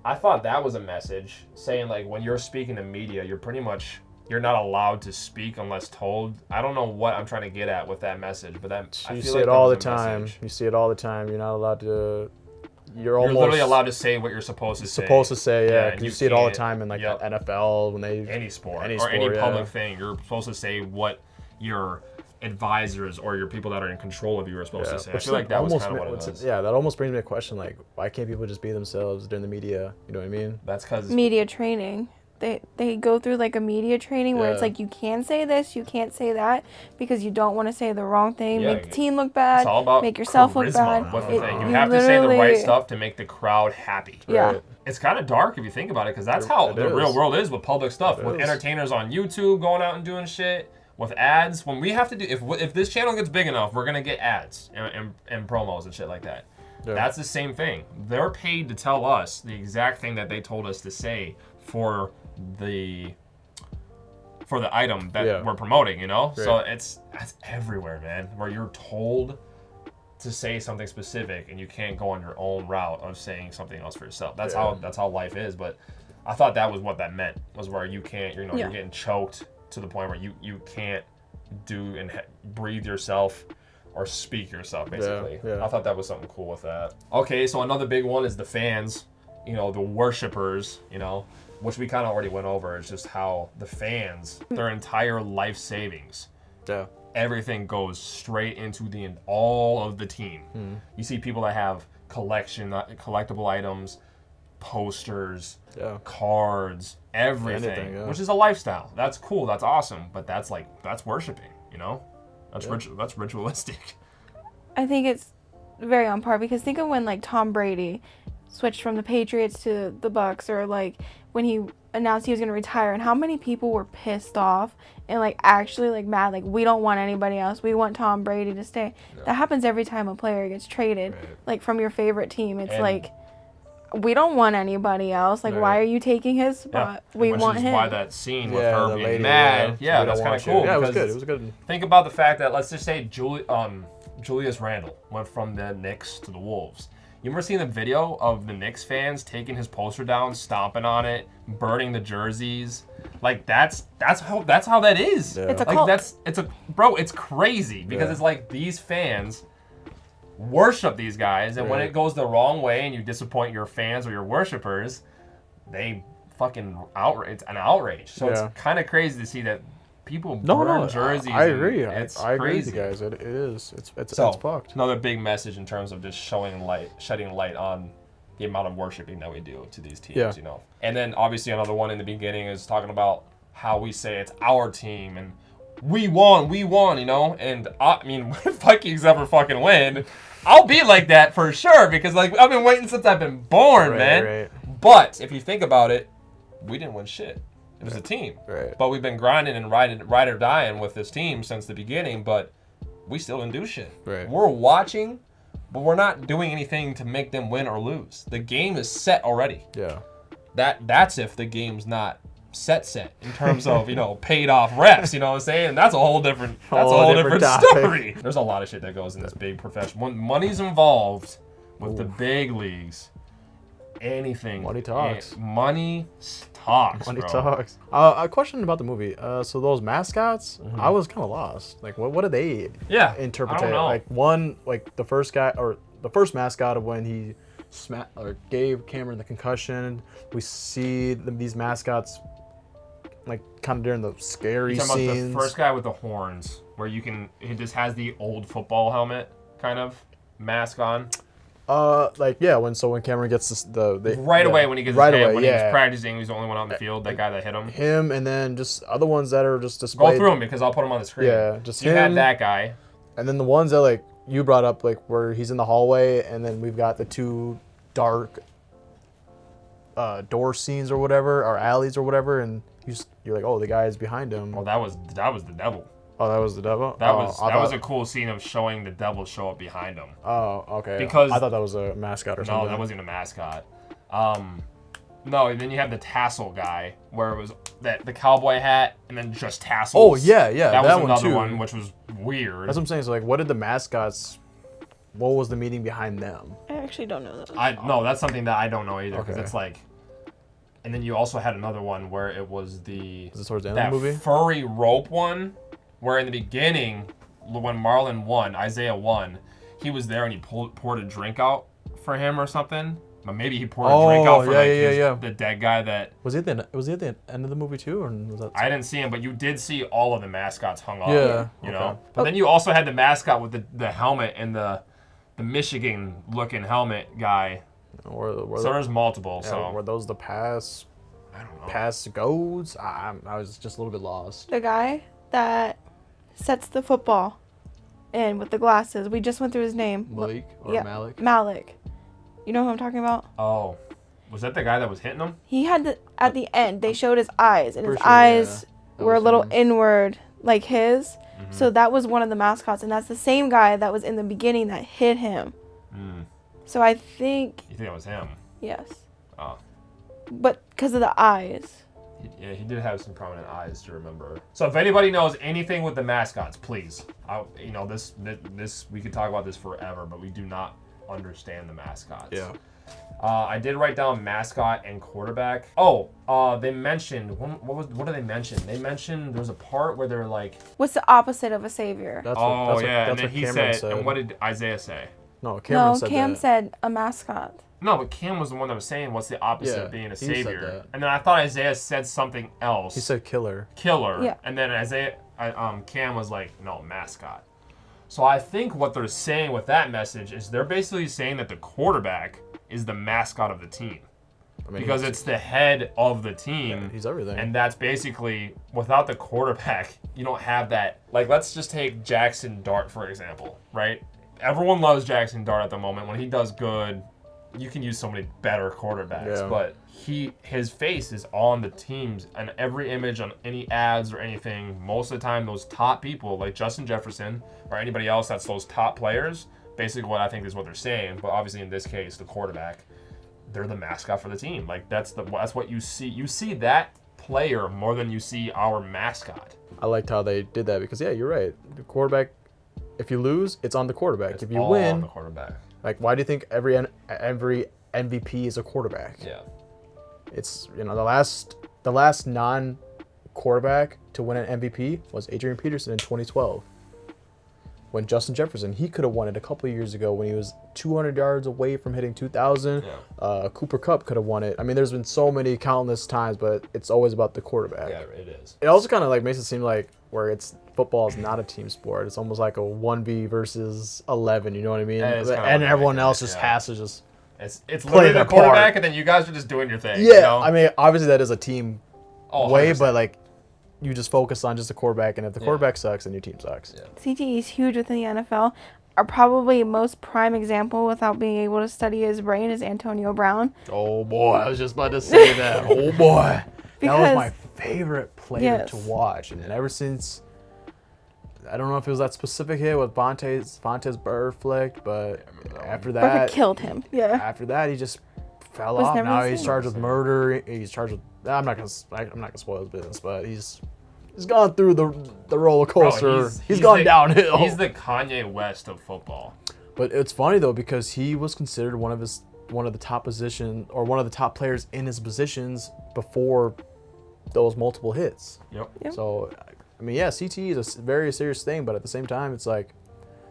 I thought that was a message saying like when you're speaking to media, you're not allowed to speak unless told. I don't know what I'm trying to get at with that message, but You see it all the time. You see it all the time. You're not allowed to. You're literally allowed to say what you're supposed to say. Yeah. and you see it all the time in like NFL when they any sport any or any sport, public thing. You're supposed to say what your advisors or your people that are in control of you are supposed to say. I feel like that was kind of what it was. Yeah, that almost brings me to a question like, why can't people just be themselves during the media? You know what I mean? That's because media training. They go through like a media training where it's like you can say this, you can't say that because you don't want to say the wrong thing, make the team look bad, it's all about make yourself look charisma. bad. What's the thing? You have to say the right stuff to make the crowd happy. Yeah. Right. It's kind of dark if you think about it because that's how the real world is with public stuff. It With is. entertainers on YouTube going out and doing shit. With ads. When we have to do, if this channel gets big enough, we're going to get ads and promos and shit like that. Yeah. That's the same thing. They're paid to tell us the exact thing that they told us to say for the item that we're promoting, you know? Right. So that's everywhere, man. Where you're told to say something specific and you can't go on your own route of saying something else for yourself. That's how life is. But I thought that was what that meant, was where you can't, you're getting choked to the point where you can't do and breathe yourself or speak yourself, basically. Yeah. I thought that was something cool with that. Okay, so another big one is the fans, you know, the worshipers, you know, which we kind of already went over. It's just how the fans, their entire life savings, everything goes straight into all of the team. You see people that have collectible items, posters, cards, everything, which is a lifestyle. That's cool. That's awesome. But that's worshiping, you know? That's ritualistic. I think it's very on par because think of when like Tom Brady switched from the Patriots to the Bucks, or like when he announced he was gonna retire, and how many people were pissed off and like actually like mad, like we don't want anybody else, we want Tom Brady to stay. That happens every time a player gets traded, like from your favorite team. It's like, we don't want anybody else. Like, why are you taking his spot? We want him. Why that scene with her being mad. Yeah, that's kind of cool. Yeah, it was good. It was good. Think about the fact that, let's just say Julius Randle went from the Knicks to the Wolves. You ever seen the video of the Knicks fans taking his poster down, stomping on it, burning the jerseys? Like that's how that is. Yeah. It's a cult. Like it's crazy because it's like these fans worship these guys, and when it goes the wrong way and you disappoint your fans or your worshipers, they fucking it's an outrage. So it's kind of crazy to see that people burn jerseys. I agree. I agree with crazy. you guys. It is. It's fucked. Another big message in terms of just shedding light on the amount of worshiping that we do to these teams, you know. And then obviously another one in the beginning is talking about how we say it's our team and we won, you know. And I mean, if Vikings ever fucking win, I'll be like that for sure, because like I've been waiting since I've been born, man. Right. But if you think about it, we didn't win shit. It was a team. Right. But we've been grinding and ride or dying with this team since the beginning, but we still didn't do shit. Right. We're watching, but we're not doing anything to make them win or lose. The game is set already. Yeah. That's if the game's not set in terms of, you know, paid off reps, you know what I'm saying? That's a whole different story. There's a lot of shit that goes in this big profession. When money's involved with the big leagues, anything. Money talks. Money talks. Money bro. talks. A question about the movie. So those mascots, I was kind of lost. Like, what did they interpret? I don't know. Like one, like the first guy or the first mascot of when he gave Cameron the concussion. We see these mascots like kind of during the scary You're talking scenes. about the first guy with the horns, where he just has the old football helmet kind of mask on. When Cameron gets away when he gets right his away, when he was practicing, he's the only one on the field. That guy that hit him. Him, and then just other ones that are just displayed. Go through them because I'll put them on the screen. Yeah, just you him. had that guy, and then the ones that like you brought up, like where he's in the hallway, and then we've got the two dark door scenes or whatever, or alleys or whatever, and you're like, oh, the guy is behind him. Well, that was the devil. Oh, that was the devil? That was a cool scene of showing the devil show up behind him. Oh, okay. Because I thought that was a mascot or something. No, that wasn't a mascot. No, and then you have the tassel guy, where it was the cowboy hat and then just tassels. Oh, yeah. That was another too. one, which was weird. That's what I'm saying. So, like, what did the mascots... What was the meaning behind them? I actually don't know that. No, that's something that I don't know either, because Okay. it's like... And then you also had another one where it was Is this towards the end of that the movie? furry rope one, where in the beginning, when Marlon won, Isaiah won, he was there and he poured a drink out for him or something. But maybe he poured a drink out for the dead guy that... Was he at the end of the movie too, or was that... I didn't see him, but you did see all of the mascots hung up. Yeah. You know? But then you also had the mascot with the helmet and the Michigan-looking helmet guy. So there's multiple. So were those the pass? I don't know. Pass goes? I was just a little bit lost. The guy that sets the football in with the glasses. We just went through his name. Malik or Malik? Malik. You know who I'm talking about? Oh. Was that the guy that was hitting him? He had at the end, they showed his eyes, and his eyes were a little inward like his. Mm-hmm. So that was one of the mascots, and that's the same guy that was in the beginning that hit him. Mm. So I think... You think it was him? Yes. Oh. But because of the eyes. Yeah, he did have some prominent eyes to remember. So if anybody knows anything with the mascots, please. This we could talk about this forever, but we do not understand the mascots. Yeah. I did write down mascot and quarterback. Oh, they mentioned what did they mention? They mentioned there was a part where they're like, what's the opposite of a savior? And then he said, and what did Isaiah say? No, Cam said a mascot. No, but Cam was the one that was saying what's the opposite of being a he said savior. that. And then I thought Isaiah said something else. He said killer. Yeah. And then Cam was like, no, mascot. So I think what they're saying with that message is they're basically saying that the quarterback is the mascot of the team. Because it's the head of the team. Yeah, he's everything. And that's basically, without the quarterback, you don't have that. Like, let's just take Jackson Dart, for example, right? Everyone loves Jackson Dart at the moment. When he does good, you can use so many better quarterbacks, Yeah. but his face is on the teams and every image on any ads or anything. Most of the time, those top people like Justin Jefferson or anybody else that's those top players, basically what I think is what they're saying. But obviously in this case, the quarterback, they're the mascot for the team. Like that's what you see. You see that player more than you see our mascot. I liked how they did that because yeah, you're right. The quarterback, if you lose, it's on the quarterback. It's if you all win, on the quarterback. like why do you think every MVP is a quarterback? Yeah. It's the last non-quarterback to win an MVP was Adrian Peterson in 2012. When Justin Jefferson, he could have won it a couple of years ago when he was 200 yards away from hitting 2,000. Yeah. Cooper Kupp could have won it. I mean, there's been so many countless times, but it's always about the quarterback. Yeah, it is. It also kind of like makes it seem like where football is not a team sport. It's almost like a 1v versus 11. You know what I mean? And everyone else just has to just. It's play literally their the quarterback, part. and then you guys are just doing your thing. Yeah, you know? I mean, obviously that is a team way, 100%. but like you just focus on just the quarterback, and if the quarterback sucks, then your team sucks. Yeah. CTE is huge within the NFL. Our probably most prime example without being able to study his brain is Antonio Brown. Oh boy, I was just about to say that. Oh boy, that was my favorite player to watch, and ever since. I don't know if it was that specific hit with Vontae's bird flick, but after that, Burfict killed him. Yeah. After that, he just fell off. Now he's charged with murder. He's charged with. I'm not gonna spoil his business, but he's gone through the roller coaster. Bro, he's gone downhill. He's the Kanye West of football. But it's funny though because he was considered one of the top position or one of the top players in his positions before those multiple hits. Yep. So. I mean, yeah, CTE is a very serious thing, but at the same time, it's like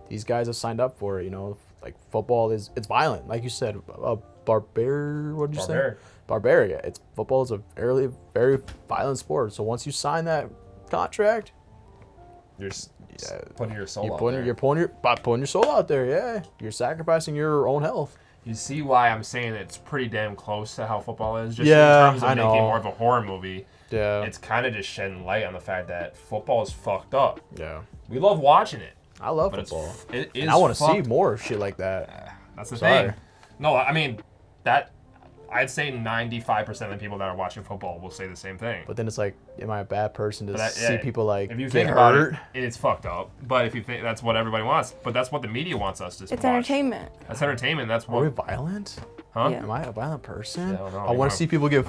these guys have signed up for it. You know, like football it's violent, like you said. What did you say? Barbaric. Football is a very, very violent sport. So once you sign that contract, you're putting your soul out there. You're putting your soul out there. Yeah, you're sacrificing your own health. You see why I'm saying it's pretty damn close to how football is. Just in terms of making more of a horror movie. Yeah. It's kind of just shedding light on the fact that football is fucked up. Yeah. We love watching it. I love football. It is. And I want to see more shit like that. That's the thing. No, I mean, I'd say 95% of the people that are watching football will say the same thing. But then it's like, am I a bad person to see people like if you get think hurt? about it, it's fucked up. But if you think that's what everybody wants, but that's what the media wants us to watch. It's entertainment. That's entertainment. That's what. Are we violent? Huh? Yeah. Am I a violent person? Yeah, I don't know. I want to see people get.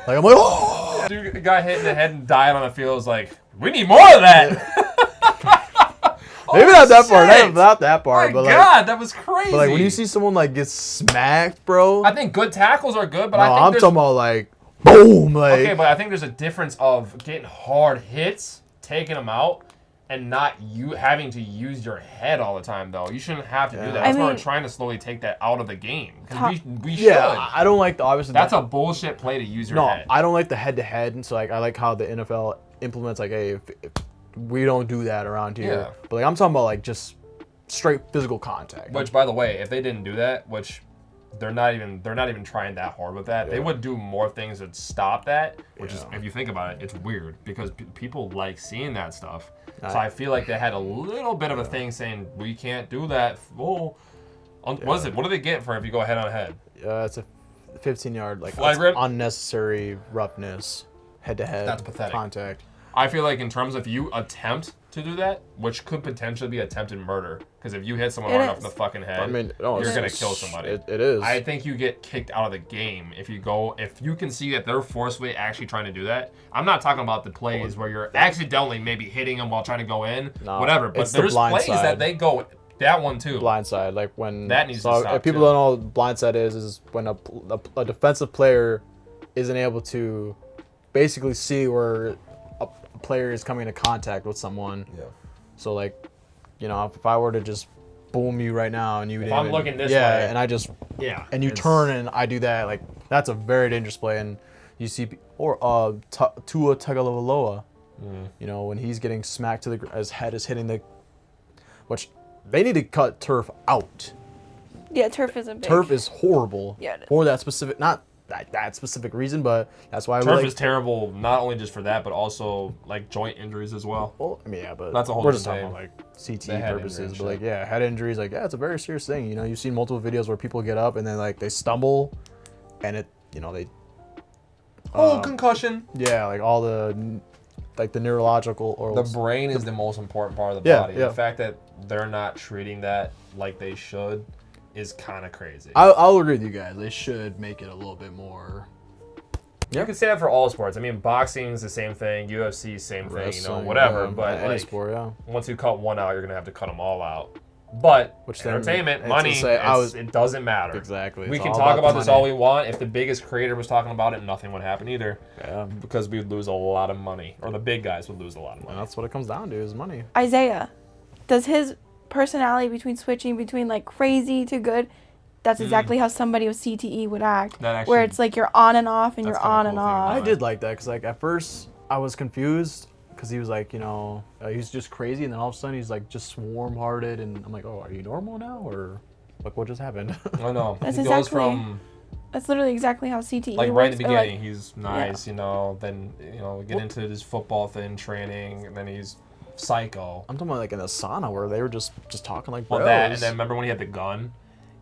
Like I'm like, oh! Dude, a guy hit in the head and died on the field is like, we need more of that. Maybe not that part. Not that part. My but God, like, that was crazy. But like when you see someone like get smacked, bro. I think good tackles are good, but no, I think I'm talking about like, boom, like. Okay, but I think there's a difference of getting hard hits, taking them out, and not you having to use your head all the time, though. You shouldn't have to do that. That's why we're trying to slowly take that out of the game. We should. Yeah, I don't like the obviously. That's a bullshit play to use your head. No, I don't like the head-to-head, and so like I like how the NFL implements like, hey, if we don't do that around here. Yeah. But like I'm talking about like just straight physical contact. Which, by the way, if they didn't do that, which they're not even trying that hard with that. Yeah. They would do more things to stop that. Which is, if you think about it, it's weird because people like seeing that stuff. So I feel like they had a little bit of a thing saying we can't do that. What is it? What do they get for if you go head on head? It's a 15-yard like unnecessary roughness, head-to-head. That's pathetic. Contact. I feel like in terms of you attempt to do that, which could potentially be attempted murder, because if you hit someone hard enough in the fucking head, you're gonna kill somebody. It is. I think you get kicked out of the game if you can see that they're forcefully actually trying to do that. I'm not talking about the plays where you're accidentally maybe hitting them while trying to go in, whatever. But there's plays that they go that one too. Blindside, like when that needs to stop. If people don't know what blindside is when a defensive player isn't able to basically see where player is coming into contact with someone. Yeah. So like, you know, if I were to just boom you right now and you if I'm looking this way, and I just and you turn and I do that, like that's a very dangerous play. And you see Tua Tagovailoa, you know, when he's getting smacked to his head is hitting the, which they need to cut turf out. Yeah, turf is a big. Turf is horrible. Yeah, it is. For that specific, not that specific reason, but that's why Turf we is terrible, not only just for that, but also like joint injuries as well. Well, I mean, yeah, but That's a whole we're just different talking about like The CTE head purposes, injury and but like shit. yeah, head injuries, like yeah, it's a very serious thing. You know, you've seen multiple videos where people get up and then like they stumble, and it, you know, they Concussion. yeah, like all the like the neurological or The brain is the most important part of the Yeah, body. yeah. The fact that they're not treating that like they should is kind of crazy. I'll agree with you guys. They should make it a little bit more. You can say that for all sports. I mean, boxing's the same thing, UFC, same thing, you know, Wrestling, whatever. yeah, But any like, sport, yeah. once you cut one out, you're gonna have to cut them all out. But Which then- entertainment, it's money, to say, it doesn't matter. Exactly. We It's can all talk about about the this money. all we want. If the biggest creator was talking about it, nothing would happen either. Yeah. Because we would lose a lot of money, or the big guys would lose a lot of money. And that's what it comes down to is money. Isaiah, does his personality between switching between like crazy to good, that's exactly how somebody with CTE would act. That where actually- it's like you're on and off and That's you're kinda on cool and thing about off. I did like that because like at first I was confused because he was like, you know, he's just crazy, and then all of a sudden he's like just warm-hearted, and I'm like, oh, are you normal now, or like what just happened? I know. That's He goes exactly- from That's literally exactly how CTE like works. right at the or, like- beginning, he's nice, you know. Then you know, get into his football thing, training, and then he's psycho. I'm talking about like in the sauna where they were just talking like Well, bros. that, and then remember when he had the gun,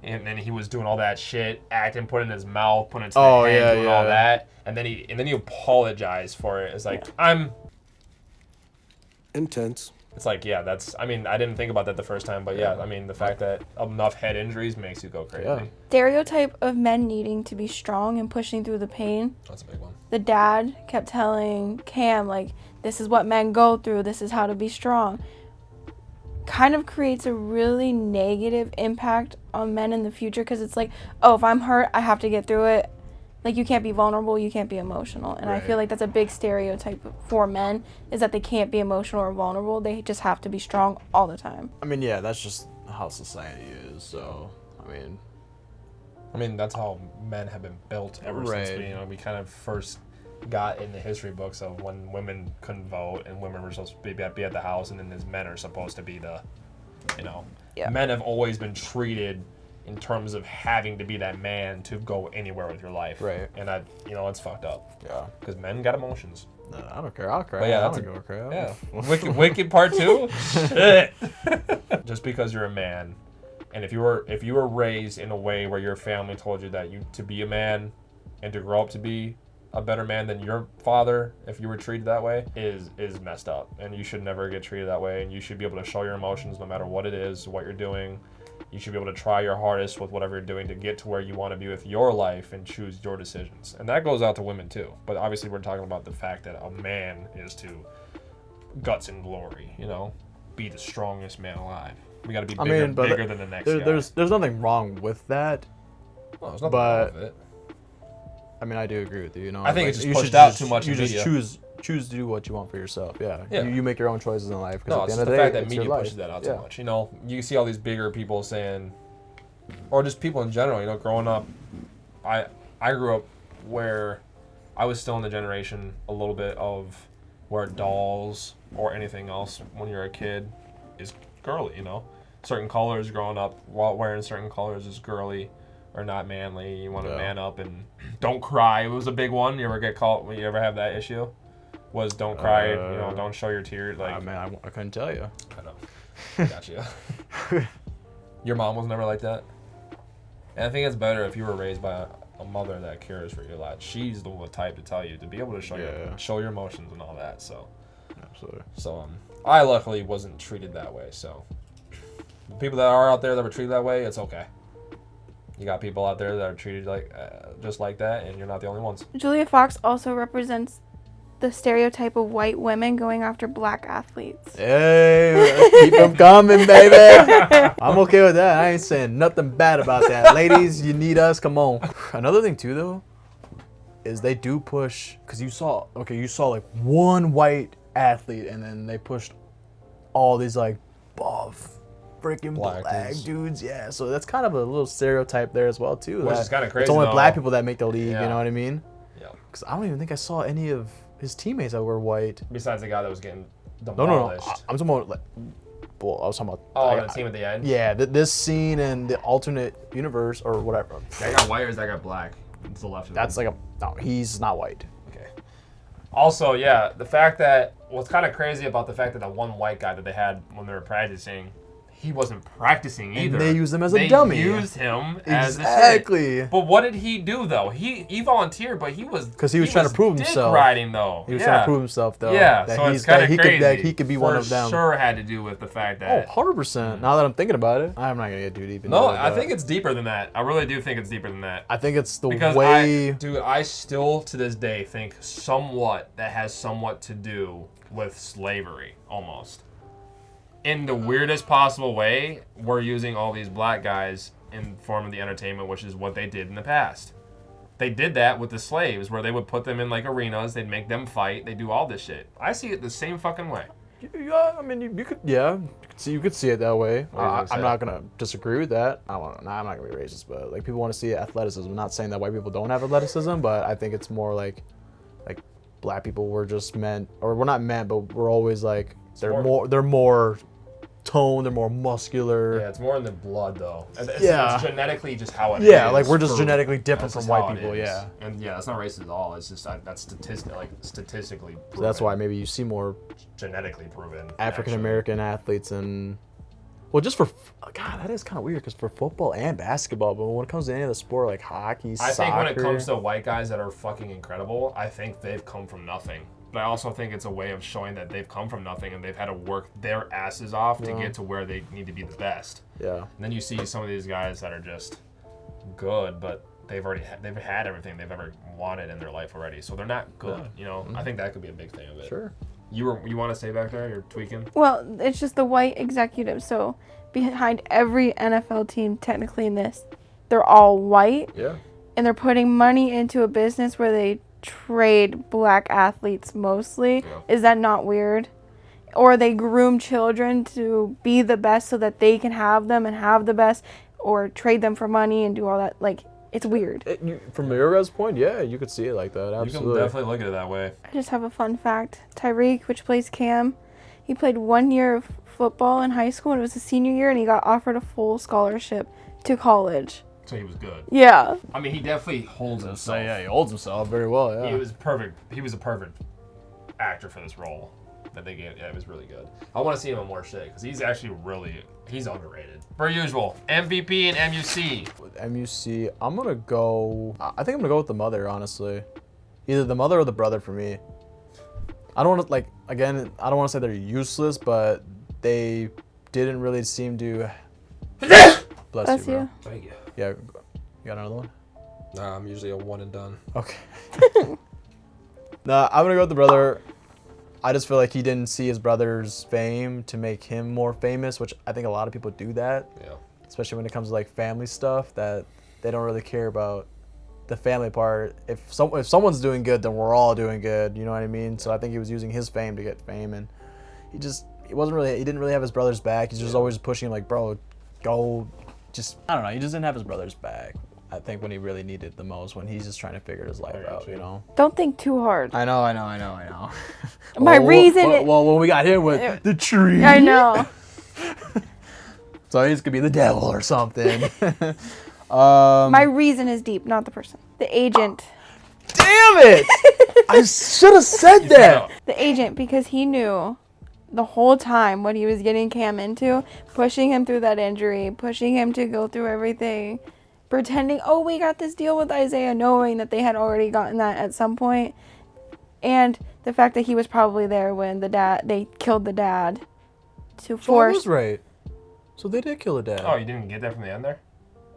and then he was doing all that shit, acting, putting it in his mouth, putting it to the Oh, head, yeah, doing all yeah. that, and then he apologized for it. It's like I'm. Intense. It's like yeah, that's. I mean, I didn't think about that the first time, but yeah, I mean, the fact that enough head injuries makes you go crazy. Yeah. Stereotype of men needing to be strong and pushing through the pain. That's a big one. The dad kept telling Cam, like, this is what men go through, this is how to be strong. Kind of creates a really negative impact on men in the future because it's like, oh, if I'm hurt, I have to get through it. Like, you can't be vulnerable, you can't be emotional. And I feel like that's a big stereotype for men, is that they can't be emotional or vulnerable. They just have to be strong all the time. I mean, yeah, that's just how society is. So, I mean, that's how men have been built ever since we kind of first got in the history books of when women couldn't vote and women were supposed to be at the house, and then as men are supposed to be the, men have always been treated in terms of having to be that man to go anywhere with your life. Right. And it's fucked up. Yeah. Because men got emotions. no, I don't care. I'll cry. But yeah, I that's don't go cry. Yeah. Wicked part 2? Shit. Just because you're a man, and if you were raised in a way where your family told you that to be a man and to grow up to be a better man than your father, if you were treated that way, is messed up. And you should never get treated that way, and you should be able to show your emotions no matter what it is, what you're doing. You should be able to try your hardest with whatever you're doing to get to where you want to be with your life and choose your decisions. And that goes out to women too. But obviously we're talking about the fact that a man is to guts and glory, be the strongest man alive. We got to be bigger than the next guy. There's nothing wrong with that. Well, there's nothing wrong with it. I mean, I do agree with you. I think like, it's just you pushed should out too much You in just media. choose to do what you want for yourself. Yeah. Yeah. You make your own choices in life. 'Cause No, at the it's end the of the fact day, that it's your media life. pushes that out Yeah. too much. You see all these bigger people saying, or just people in general. Growing up, I grew up where I was still in the generation a little bit of where dolls or anything else when you're a kid is girly. Certain colors growing up while wearing certain colors is girly or not manly. You want to man up and don't cry. It was a big one. You ever get caught? You ever have that issue? Was don't cry. Don't show your tears. Like man, I couldn't tell you. I know. Gotcha. Your mom was never like that? And I think it's better if you were raised by a mother that cares for you a lot. She's the type to tell you to be able to show your emotions and all that. So, absolutely. So I luckily wasn't treated that way. So, the people that are out there that were treated that way, it's okay. You got people out there that are treated like just like that, and you're not the only ones. Julia Fox also represents the stereotype of white women going after black athletes. Hey, keep them coming, baby. I'm okay with that. I ain't saying nothing bad about that. Ladies, you need us. Come on. Another thing too, though, is they do push, because you saw like one white athlete, and then they pushed all these like buff freaking black dudes. Yeah, so that's kind of a little stereotype there as well too. Which is kind of crazy. It's only black people that make the league. Yeah. You know what I mean? Yeah. Because I don't even think I saw any of his teammates that were white. Besides the guy that was getting demolished. No. I'm talking about I was talking about. Oh, the team at the end. Yeah, this scene and the alternate universe or whatever. That got white or is that got black? It's the left. That's like a no. He's not white. Okay. Also, yeah, the fact that what's kind of crazy about the fact that one white guy that they had when they were practicing, he wasn't practicing either. And they used him as a dummy. They used him as a exactly. shit. But what did he do though? He volunteered, but he was because he was trying to prove dick himself. riding though. He was trying to prove himself though. Yeah, that so it's kind of crazy. He could be one of them. Sure, had to do with the fact that. 100%. Now that I'm thinking about it, I'm not gonna get too deep into it. No, I think it's deeper than that. I really do think it's deeper than that. I think it's the Because way. I still to this day think somewhat that has somewhat to do with slavery, almost. In the weirdest possible way, we're using all these black guys in form of the entertainment, which is what they did in the past. They did that with the slaves, where they would put them in like arenas, they'd make them fight, they do all this shit. I see it the same fucking way. Yeah, I mean, you could, yeah, you could see it that way. What are you gonna say? I'm not gonna disagree with that. I'm not gonna be racist, but like people want to see athleticism. I'm not saying that white people don't have athleticism, but I think it's more like black people were just meant, or we're not meant, but we're always like they're more toned, they're more muscular. Yeah, it's more in the blood though. It's genetically just how it is. Yeah, like we're just genetically different from white people. Yeah, and yeah, it's not racist at all. It's just that's statistically proven. So that's why maybe you see more genetically proven African American athletes and. Well, just for God, that is kind of weird because for football and basketball, but when it comes to any of the sport like hockey, I soccer, think when it comes to white guys that are fucking incredible, I think they've come from nothing. But I also think it's a way of showing that they've come from nothing and they've had to work their asses off to get to where they need to be the best. Yeah. And then you see some of these guys that are just good, but they've had everything they've ever wanted in their life already, so they're not good. You know, I think that could be a big thing of it. Sure. You want to stay back there? You're tweaking. Well, it's just the white executives. So behind every NFL team, technically in this, they're all white. Yeah. And they're putting money into a business where they trade black athletes mostly. Yeah. Is that not weird? Or they groom children to be the best so that they can have them and have the best, or trade them for money and do all that. Like, it's weird. From your guys' point, yeah, you could see it like that. Absolutely. You can definitely look at it that way. I just have a fun fact. Tyreek, which plays Cam, he played 1 year of football in high school, and it was his senior year, and he got offered a full scholarship to college. So he was good. Yeah. I mean, he definitely holds himself. Yeah, he holds himself very well. Yeah. He was perfect. He was a perfect actor for this role that they gave. Yeah, it was really good. I want to see him in more shit because he's actually he's underrated. Per usual, MVP and MUC. With MUC, I'm gonna go. I think I'm gonna go with the mother. Honestly, either the mother or the brother for me. I don't want to I don't want to say they're useless, but they didn't really seem to. Bless you, bro. Thank you. Yeah, you got another one? Nah, I'm usually a one and done. Okay. Nah, I'm gonna go with the brother. I just feel like he didn't see his brother's fame to make him more famous, which I think a lot of people do that. Yeah. Especially when it comes to like family stuff, that they don't really care about the family part. If someone's doing good, then we're all doing good. You know what I mean? So I think he was using his fame to get fame, and he didn't really have his brother's back. He's just always pushing him like, bro, go. I don't know. He just didn't have his brother's back. I think when he really needed it the most, when he's just trying to figure his life out, you know. Don't think too hard. I know. My reason. Well, when we got hit with the tree. I know. So he could be the devil or something. My reason is deep, not the person. The agent. Damn it! I should have said that. The agent, because he knew the whole time what he was getting Cam into, pushing him through that injury, pushing him to go through everything, pretending, oh, we got this deal with Isaiah, knowing that they had already gotten that at some point. And the fact that he was probably there when they killed the dad to force. So I was right. So they did kill the dad. Oh, you didn't get that from the end there?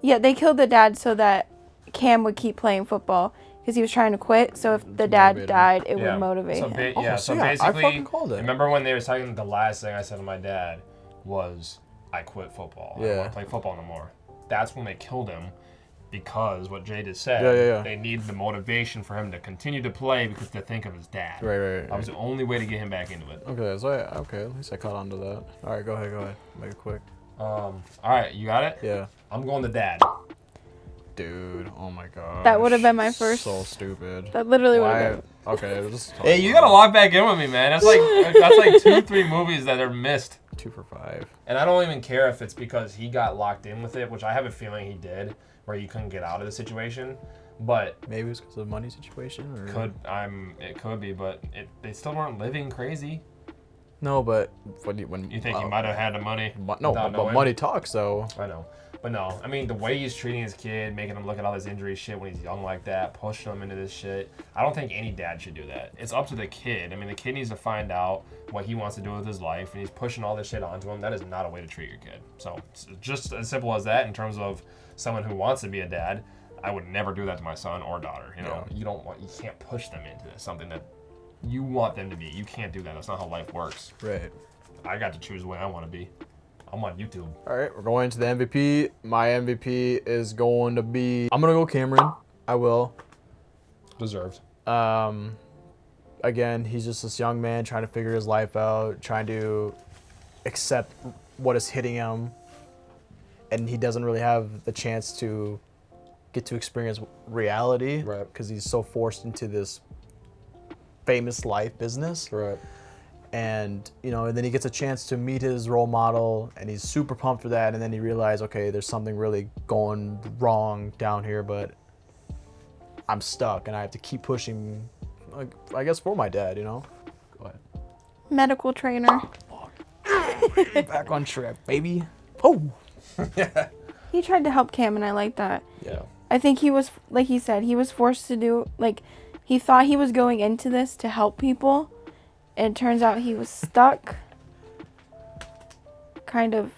Yeah, they killed the dad so that Cam would keep playing football because he was trying to quit. So if the dad died, it would motivate him. So basically, I fucking called it. Remember when they were talking, the last thing I said to my dad was, I quit football. I don't want to play football no more. That's when they killed him, because what Jay just said, they need the motivation for him to continue to play because they think of his dad. Right. That was the only way to get him back into it. Okay, at least I caught on to that. All right, go ahead. Make it quick. All right, you got it? Yeah. I'm going to dad. Dude, oh my god. That would have been my first. So stupid. That literally would have been. Okay, hey, you gotta lock back in with me, man. That's like 2-3 movies that are missed. 2 for 5. And I don't even care if it's because he got locked in with it, which I have a feeling he did, where he couldn't get out of the situation. But maybe it's because of money situation, or it could be, but they still weren't living crazy. No, but when you think he might have had the money? No, but money talks though. I know, but no. I mean, the way he's treating his kid, making him look at all this injury shit when he's young like that, pushing him into this shit. I don't think any dad should do that. It's up to the kid. I mean, the kid needs to find out what he wants to do with his life, and he's pushing all this shit onto him. That is not a way to treat your kid. So it's just as simple as that. In terms of someone who wants to be a dad, I would never do that to my son or daughter. You know, you can't push them into something that you want them to be. You can't do that. That's not how life works. Right. I got to choose the way I want to be. I'm on YouTube. All right, we're going to the MVP. My MVP is going to be. I'm gonna go Cameron. I will. Deserved. Again, he's just this young man trying to figure his life out, trying to accept what is hitting him, and he doesn't really have the chance to get to experience reality, right? Because he's so forced into this famous life business, right? And and then he gets a chance to meet his role model, and he's super pumped for that. And then he realizes, okay, there's something really going wrong down here, but I'm stuck, and I have to keep pushing. I guess for my dad, Go ahead. Medical trainer. Back on track, baby. Oh. He tried to help Cam, and I like that. Yeah. I think he was, like he said, he was forced to do, he thought he was going into this to help people, and it turns out he was stuck, kind of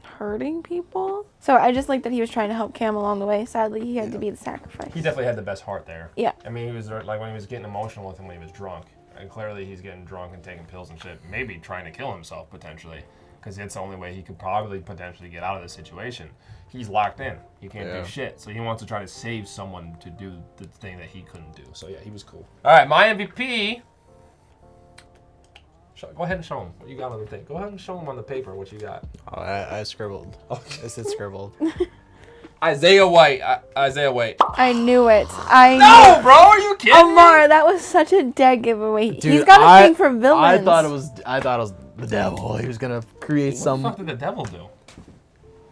hurting people. So I just like that he was trying to help Cam along the way. Sadly, he had to be the sacrifice. He definitely had the best heart there. Yeah. I mean, he was like when he was getting emotional with him when he was drunk. And clearly he's getting drunk and taking pills and shit. Maybe trying to kill himself, potentially. Because it's the only way he could probably potentially get out of this situation. He's locked in. He can't do shit. So he wants to try to save someone to do the thing that he couldn't do. So yeah, he was cool. All right, my MVP. Go ahead and show him what you got on the thing. Go ahead and show him on the paper what you got. Oh, I scribbled. Okay. I said scribbled. Isaiah White. Isaiah White. I knew it. No, bro, are you kidding Amar, me? that was such a dead giveaway. Dude, He's got a thing for villains. I thought it was the devil. He was gonna create some. What the fuck did the devil do?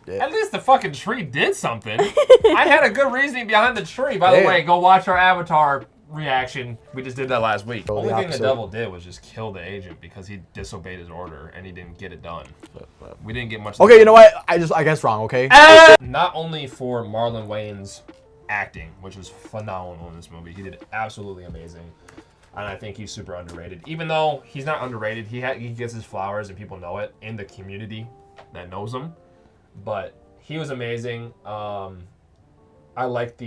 Yeah. At least the fucking tree did something. I had a good reasoning behind the tree. By the way, go watch our Avatar reaction. We just did that last week. The only thing the devil did was just kill the agent because he disobeyed his order and he didn't get it done. We didn't get much. Okay, you know what? I guess wrong. Okay. Not only for Marlon Wayans' acting, which was phenomenal in this movie, he did absolutely amazing, and I think he's super underrated. Even though he's not underrated, he gets his flowers and people know it in the community that knows him. But he was amazing. I like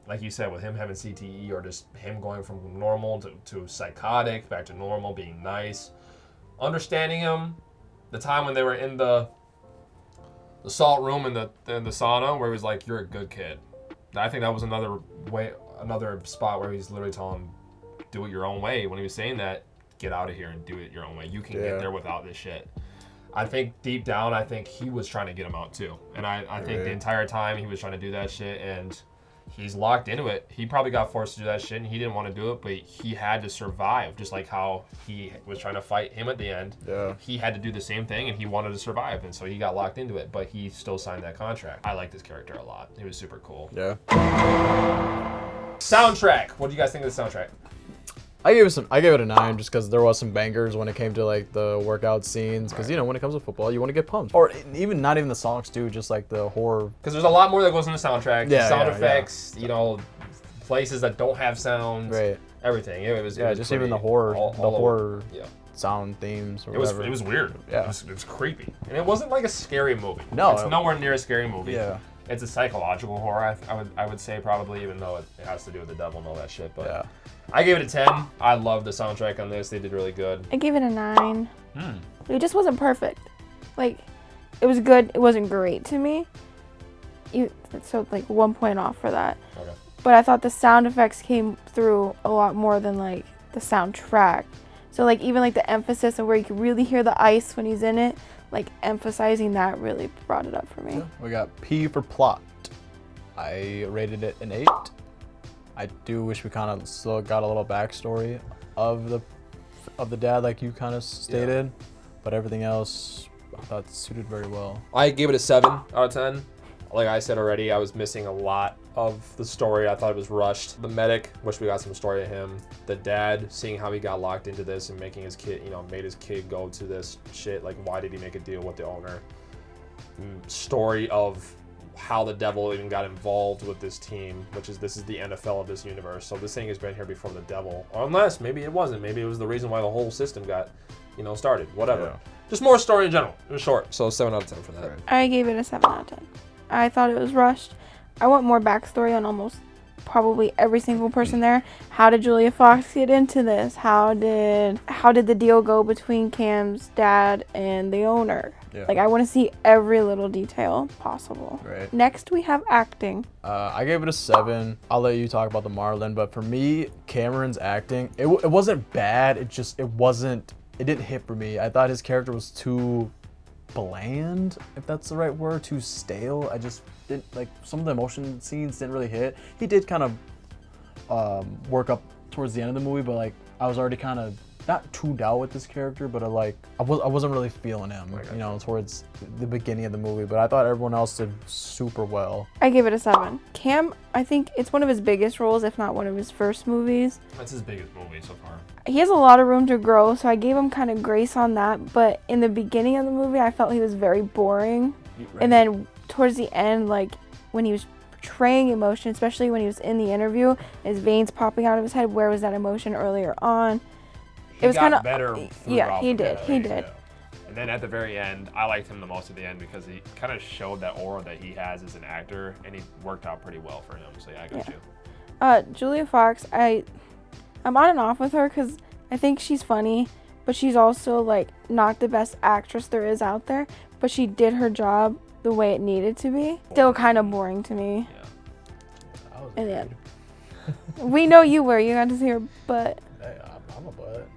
like you said, with him having CTE or just him going from normal to psychotic, back to normal, being nice. Understanding him, the time when they were in the salt room in the sauna where he was like, "You're a good kid." I think that was another spot where he's literally telling him, "Do it your own way." When he was saying that, get out of here and do it your own way. You can get there without this shit. I think deep down, I think he was trying to get him out too. And I think the entire time he was trying to do that shit, and he's locked into it. He probably got forced to do that shit and he didn't want to do it, but he had to survive. Just like how he was trying to fight him at the end. Yeah. He had to do the same thing and he wanted to survive, and so he got locked into it, but he still signed that contract. I like this character a lot. He was super cool. Yeah. Soundtrack. What do you guys think of the soundtrack? I gave it a 9 just because there was some bangers when it came to like the workout scenes. Because when it comes to football, you want to get pumped. Or even not even the songs too, just like the horror. Because there's a lot more that goes in the soundtrack. Yeah, sound effects. Places that don't have sounds. Right. Everything. It was just pretty, even the horror, horror sound themes. Or whatever. It was weird. Yeah. It was creepy, and it wasn't like a scary movie. No. It's nowhere near a scary movie. Yeah. It's a psychological horror. I would say probably, even though it has to do with the devil and all that shit. But yeah. I gave it a 10. I love the soundtrack on this. They did really good. I gave it a 9. It just wasn't perfect. Like, it was good. It wasn't great to me. So, 1 point off for that. Okay. But I thought the sound effects came through a lot more than, the soundtrack. So, even, the emphasis of where you can really hear the ice when he's in it, emphasizing that really brought it up for me. Yeah. We got P for plot. I rated it an 8. I do wish we kind of still got a little backstory of the dad, like you kind of stated, but everything else I thought suited very well. I gave it a 7 out of 10. Like I said already, I was missing a lot of the story. I thought it was rushed. The medic, wish we got some story of him. The dad, seeing how he got locked into this and making his kid, made his kid go to this shit. Like, why did he make a deal with the owner? Story of how the devil even got involved with this team, this is the NFL of this universe. So this thing has been here before the devil. Or unless, maybe it wasn't. Maybe it was the reason why the whole system got, started. Whatever. Yeah. Just more story in general. It was short. So 7 out of 10 for that. I gave it a 7 out of 10. I thought it was rushed. I want more backstory on almost probably every single person there. How did Julia Fox get into this? How did the deal go between Cam's dad and the owner? Yeah. Like, I want to see every little detail possible. Right. Next, we have acting. I gave it a 7. I'll let you talk about the Marlon, but for me, Cameron's acting, it wasn't bad. It didn't hit for me. I thought his character was too bland, if that's the right word, too stale. I just didn't like some of the emotion scenes didn't really hit. He did kind of work up towards the end of the movie, but like I was already kind of not tuned out with this character, but I wasn't really feeling him, towards the beginning of the movie. But I thought everyone else did super well. I gave it a 7. Cam, I think it's one of his biggest roles, if not one of his first movies. That's his biggest movie so far. He has a lot of room to grow, so I gave him kind of grace on that. But in the beginning of the movie, I felt he was very boring. Right. And then towards the end, like when he was portraying emotion, especially when he was in the interview, his veins popping out of his head, where was that emotion earlier on? It was kind of better. Yeah, he did. Yeah. And then at the very end, I liked him the most at the end because he kind of showed that aura that he has as an actor, and he worked out pretty well for him. So yeah, I got you. Julia Fox, I'm on and off with her because I think she's funny, but she's also like not the best actress there is out there. But she did her job the way it needed to be. Still kind of boring to me. Yeah. In the end. We know you were. You got to see her butt. I'm a butt.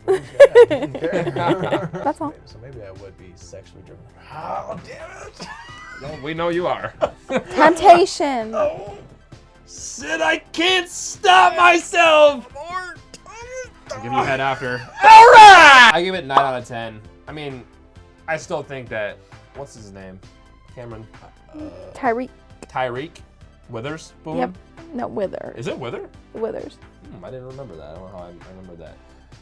That's all. So maybe I would be sexually driven. Oh, damn it. No, we know you are. Temptation. Oh. Sid, I can't stop myself. I'll give you a head after. All right. I give it 9 out of 10. I mean, I still think that, what's his name? Cameron. Tyreek Withers? Boom? Yep. No, Wither. Is it Wither? Withers. I didn't remember that. I don't know how I remember that.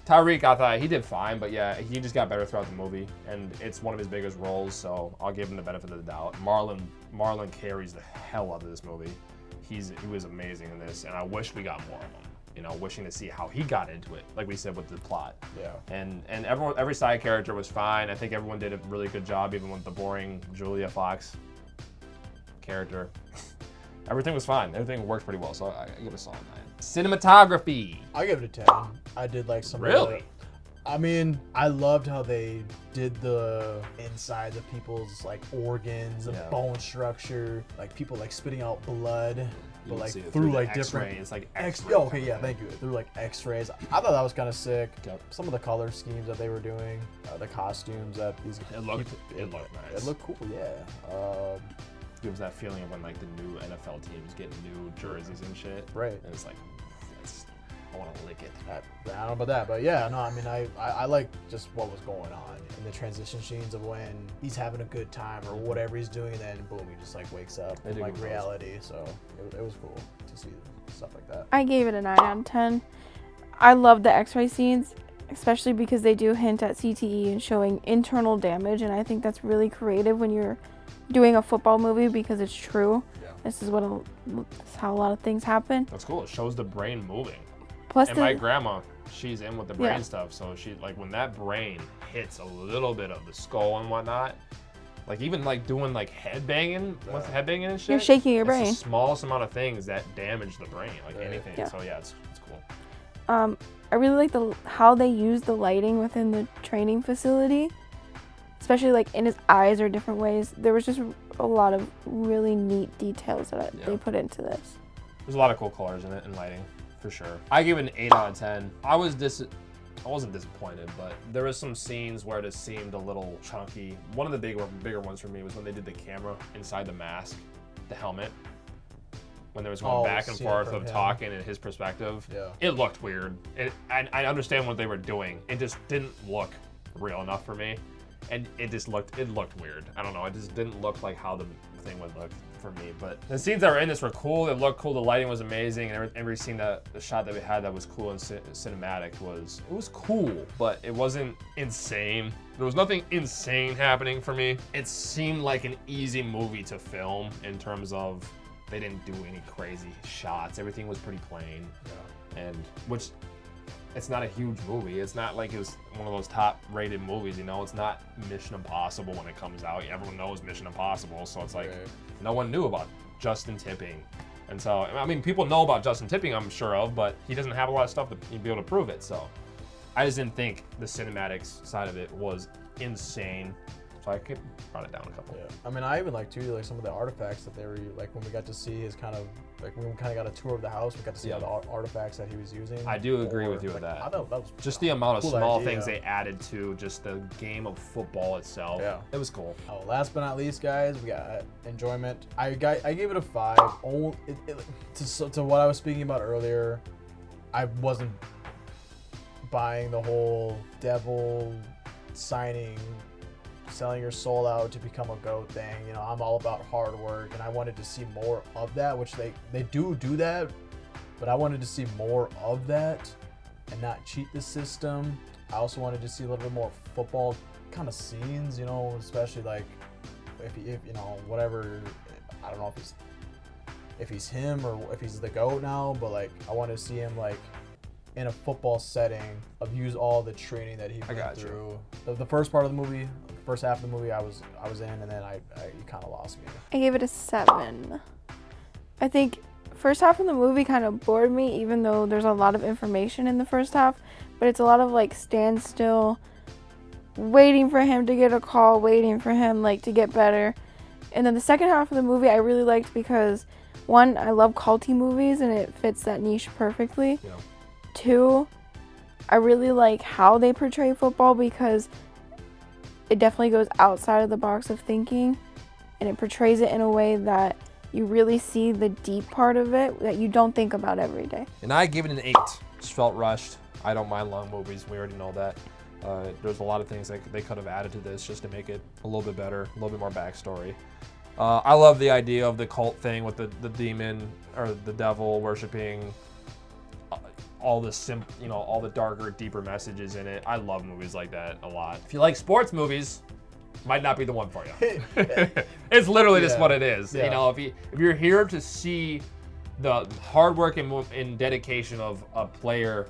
Tyreek, I thought he did fine, but yeah, he just got better throughout the movie, and it's one of his biggest roles, so I'll give him the benefit of the doubt. Marlon carries the hell out of this movie. He was amazing in this, and I wish we got more of him. Wishing to see how he got into it, like we said with the plot. Yeah. And every side character was fine. I think everyone did a really good job, even with the boring Julia Fox character. Everything was fine. Everything worked pretty well, so I give it a solid 9. Cinematography. I give it a 10. I did like some. Really? I mean, I loved how they did the insides of people's like organs, and bone structure, like people like spitting out blood, but like through like different. It's like X-ray. Oh, okay, yeah, thank you. Through like X-rays. I thought that was kind of sick. Yep. Some of the color schemes that they were doing, the costumes that these. It looked nice. It looked cool, yeah. Gives that feeling of when like the new NFL teams get new jerseys and shit. Right. And it's like, I want to lick it. I don't know about that, but yeah, no, I mean, I like just what was going on in the transition scenes of when he's having a good time or whatever he's doing, and then boom, he just like wakes up in like reality. So it was cool to see stuff like that. I gave it a 9 out of 10. I love the X-ray scenes, especially because they do hint at CTE and showing internal damage, and I think that's really creative when you're doing a football movie because it's true. Yeah. This is how a lot of things happen. That's cool. It shows the brain moving. Plus and my grandma, she's in with the brain stuff, so she like when that brain hits a little bit of the skull and whatnot, like even like doing like headbanging and shit. You're shaking your brain. It's the smallest amount of things that damage the brain, like anything. Yeah. So yeah, it's cool. I really like how they use the lighting within the training facility, especially like in his eyes or different ways. There was just a lot of really neat details that they put into this. There's a lot of cool colors in it and lighting. For sure. I give it an 8 out of 10. I wasn't disappointed, but there was some scenes where it just seemed a little chunky. One of the bigger ones for me was when they did the camera inside the mask, the helmet. When there was going back and forth of talking and his perspective. Yeah. It looked weird. I understand what they were doing. It just didn't look real enough for me. And it looked weird. I don't know. It just didn't look like how the thing would look for me. But the scenes that were in this were cool. It looked cool. The lighting was amazing, and every scene the shot that we had that was cool and cinematic was cool, but it wasn't insane. There was nothing insane happening for me. It seemed like an easy movie to film in terms of they didn't do any crazy shots. Everything was pretty plain, and which. It's not a huge movie. It's not like it was one of those top-rated movies, you know? It's not Mission Impossible when it comes out. Everyone knows Mission Impossible, so it's like no one knew about Justin Tipping. And so, I mean, people know about Justin Tipping, I'm sure of, but he doesn't have a lot of stuff to be able to prove it. So I just didn't think the cinematics side of it was insane. So I brought it down a couple. Yeah. I mean, I even like too, like some of the artifacts that they were like when we got to see his kind of like when we kind of got a tour of the house, we got to see all the artifacts that he was using. I do agree with you with that. I know that was just the amount of small things they added to just the game of football itself. Yeah, it was cool. Oh, last but not least, guys, we got enjoyment. I gave it a 5. To what I was speaking about earlier, I wasn't buying the whole devil signing. Selling your soul out to become a GOAT thing. You know, I'm all about hard work, and I wanted to see more of that, which they do that, but I wanted to see more of that and not cheat the system. I also wanted to see a little bit more football kind of scenes, you know, especially like if you know, whatever, I don't know if he's him or if he's the GOAT now, but like I wanted to see him like in a football setting of use all the training that he went through. The first part of the movie, first half of the movie I was in, and then you kind of lost me. I gave it a 7. I think first half of the movie kind of bored me, even though there's a lot of information in the first half, but it's a lot of like standstill, waiting for him to get a call, waiting for him like to get better. And then the second half of the movie I really liked because 1, I love culty movies and it fits that niche perfectly. Yeah. 2, I really like how they portray football because it definitely goes outside of the box of thinking and it portrays it in a way that you really see the deep part of it that you don't think about every day. And I gave it an 8. Just felt rushed. I don't mind long movies. We already know that. There's a lot of things that they could have added to this just to make it a little bit better, a little bit more backstory. I love the idea of the cult thing with the demon or the devil worshiping all the darker, deeper messages in it. I love movies like that a lot. If you like sports movies, might not be the one for you. It's literally just what it is. Yeah. You know, if you're here to see the hard work and dedication of a player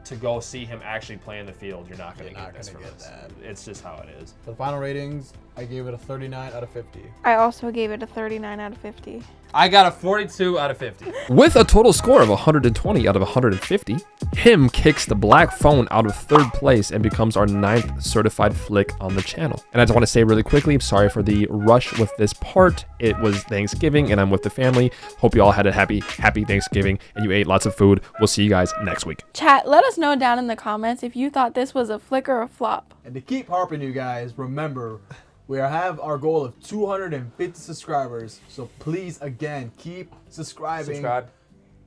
to go see him actually play in the field, you're not going to get this from us. It's just how it is. For the final ratings, I gave it a 39 out of 50. I also gave it a 39 out of 50. I got a 42 out of 50. With a total score of 120 out of 150, Him kicks the black phone out of 3rd place and becomes our 9th certified flick on the channel. And I just want to say really quickly, I'm sorry for the rush with this part. It was Thanksgiving and I'm with the family. Hope you all had a happy Thanksgiving and you ate lots of food. We'll see you guys next week. Chat, let us know down in the comments if you thought this was a flick or a flop. And to keep harping you guys, remember, we have our goal of 250 subscribers. So please, again, keep subscribing.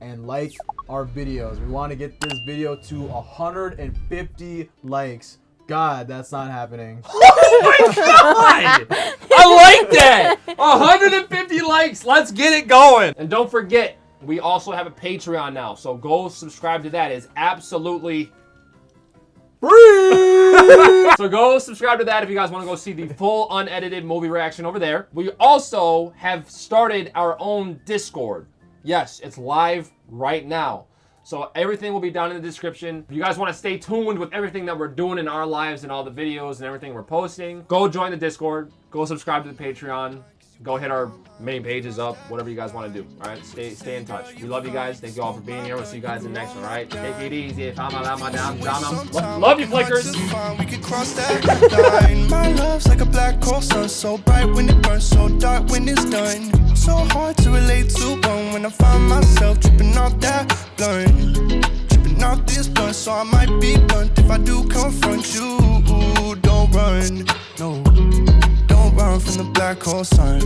And like our videos. We want to get this video to 150 likes. God, that's not happening. Oh my God! I like that! 150 likes. Let's get it going. And don't forget, we also have a Patreon now. So go subscribe to that. It's absolutely free. So go subscribe to that if you guys want to go see the full unedited movie reaction over there. We also have started our own Discord. Yes, it's live right now. So everything will be down in the description. If you guys want to stay tuned with everything that we're doing in our lives and all the videos and everything we're posting, go join the Discord. Go subscribe to the Patreon. Go hit our main pages up, whatever you guys want to do. All right, stay in touch. We love you guys. Thank you all for being here. We'll see you guys in the next one. All right, take it easy. Love you, Flickers. We could cross that line. My love's like a black hole sun, so bright when it burns, so dark when it's done. So hard to relate to one when I find myself tripping off that blunt, tripping off this blunt. So I might be blunt if I do confront you. Don't run, no. Run from the black hole sun.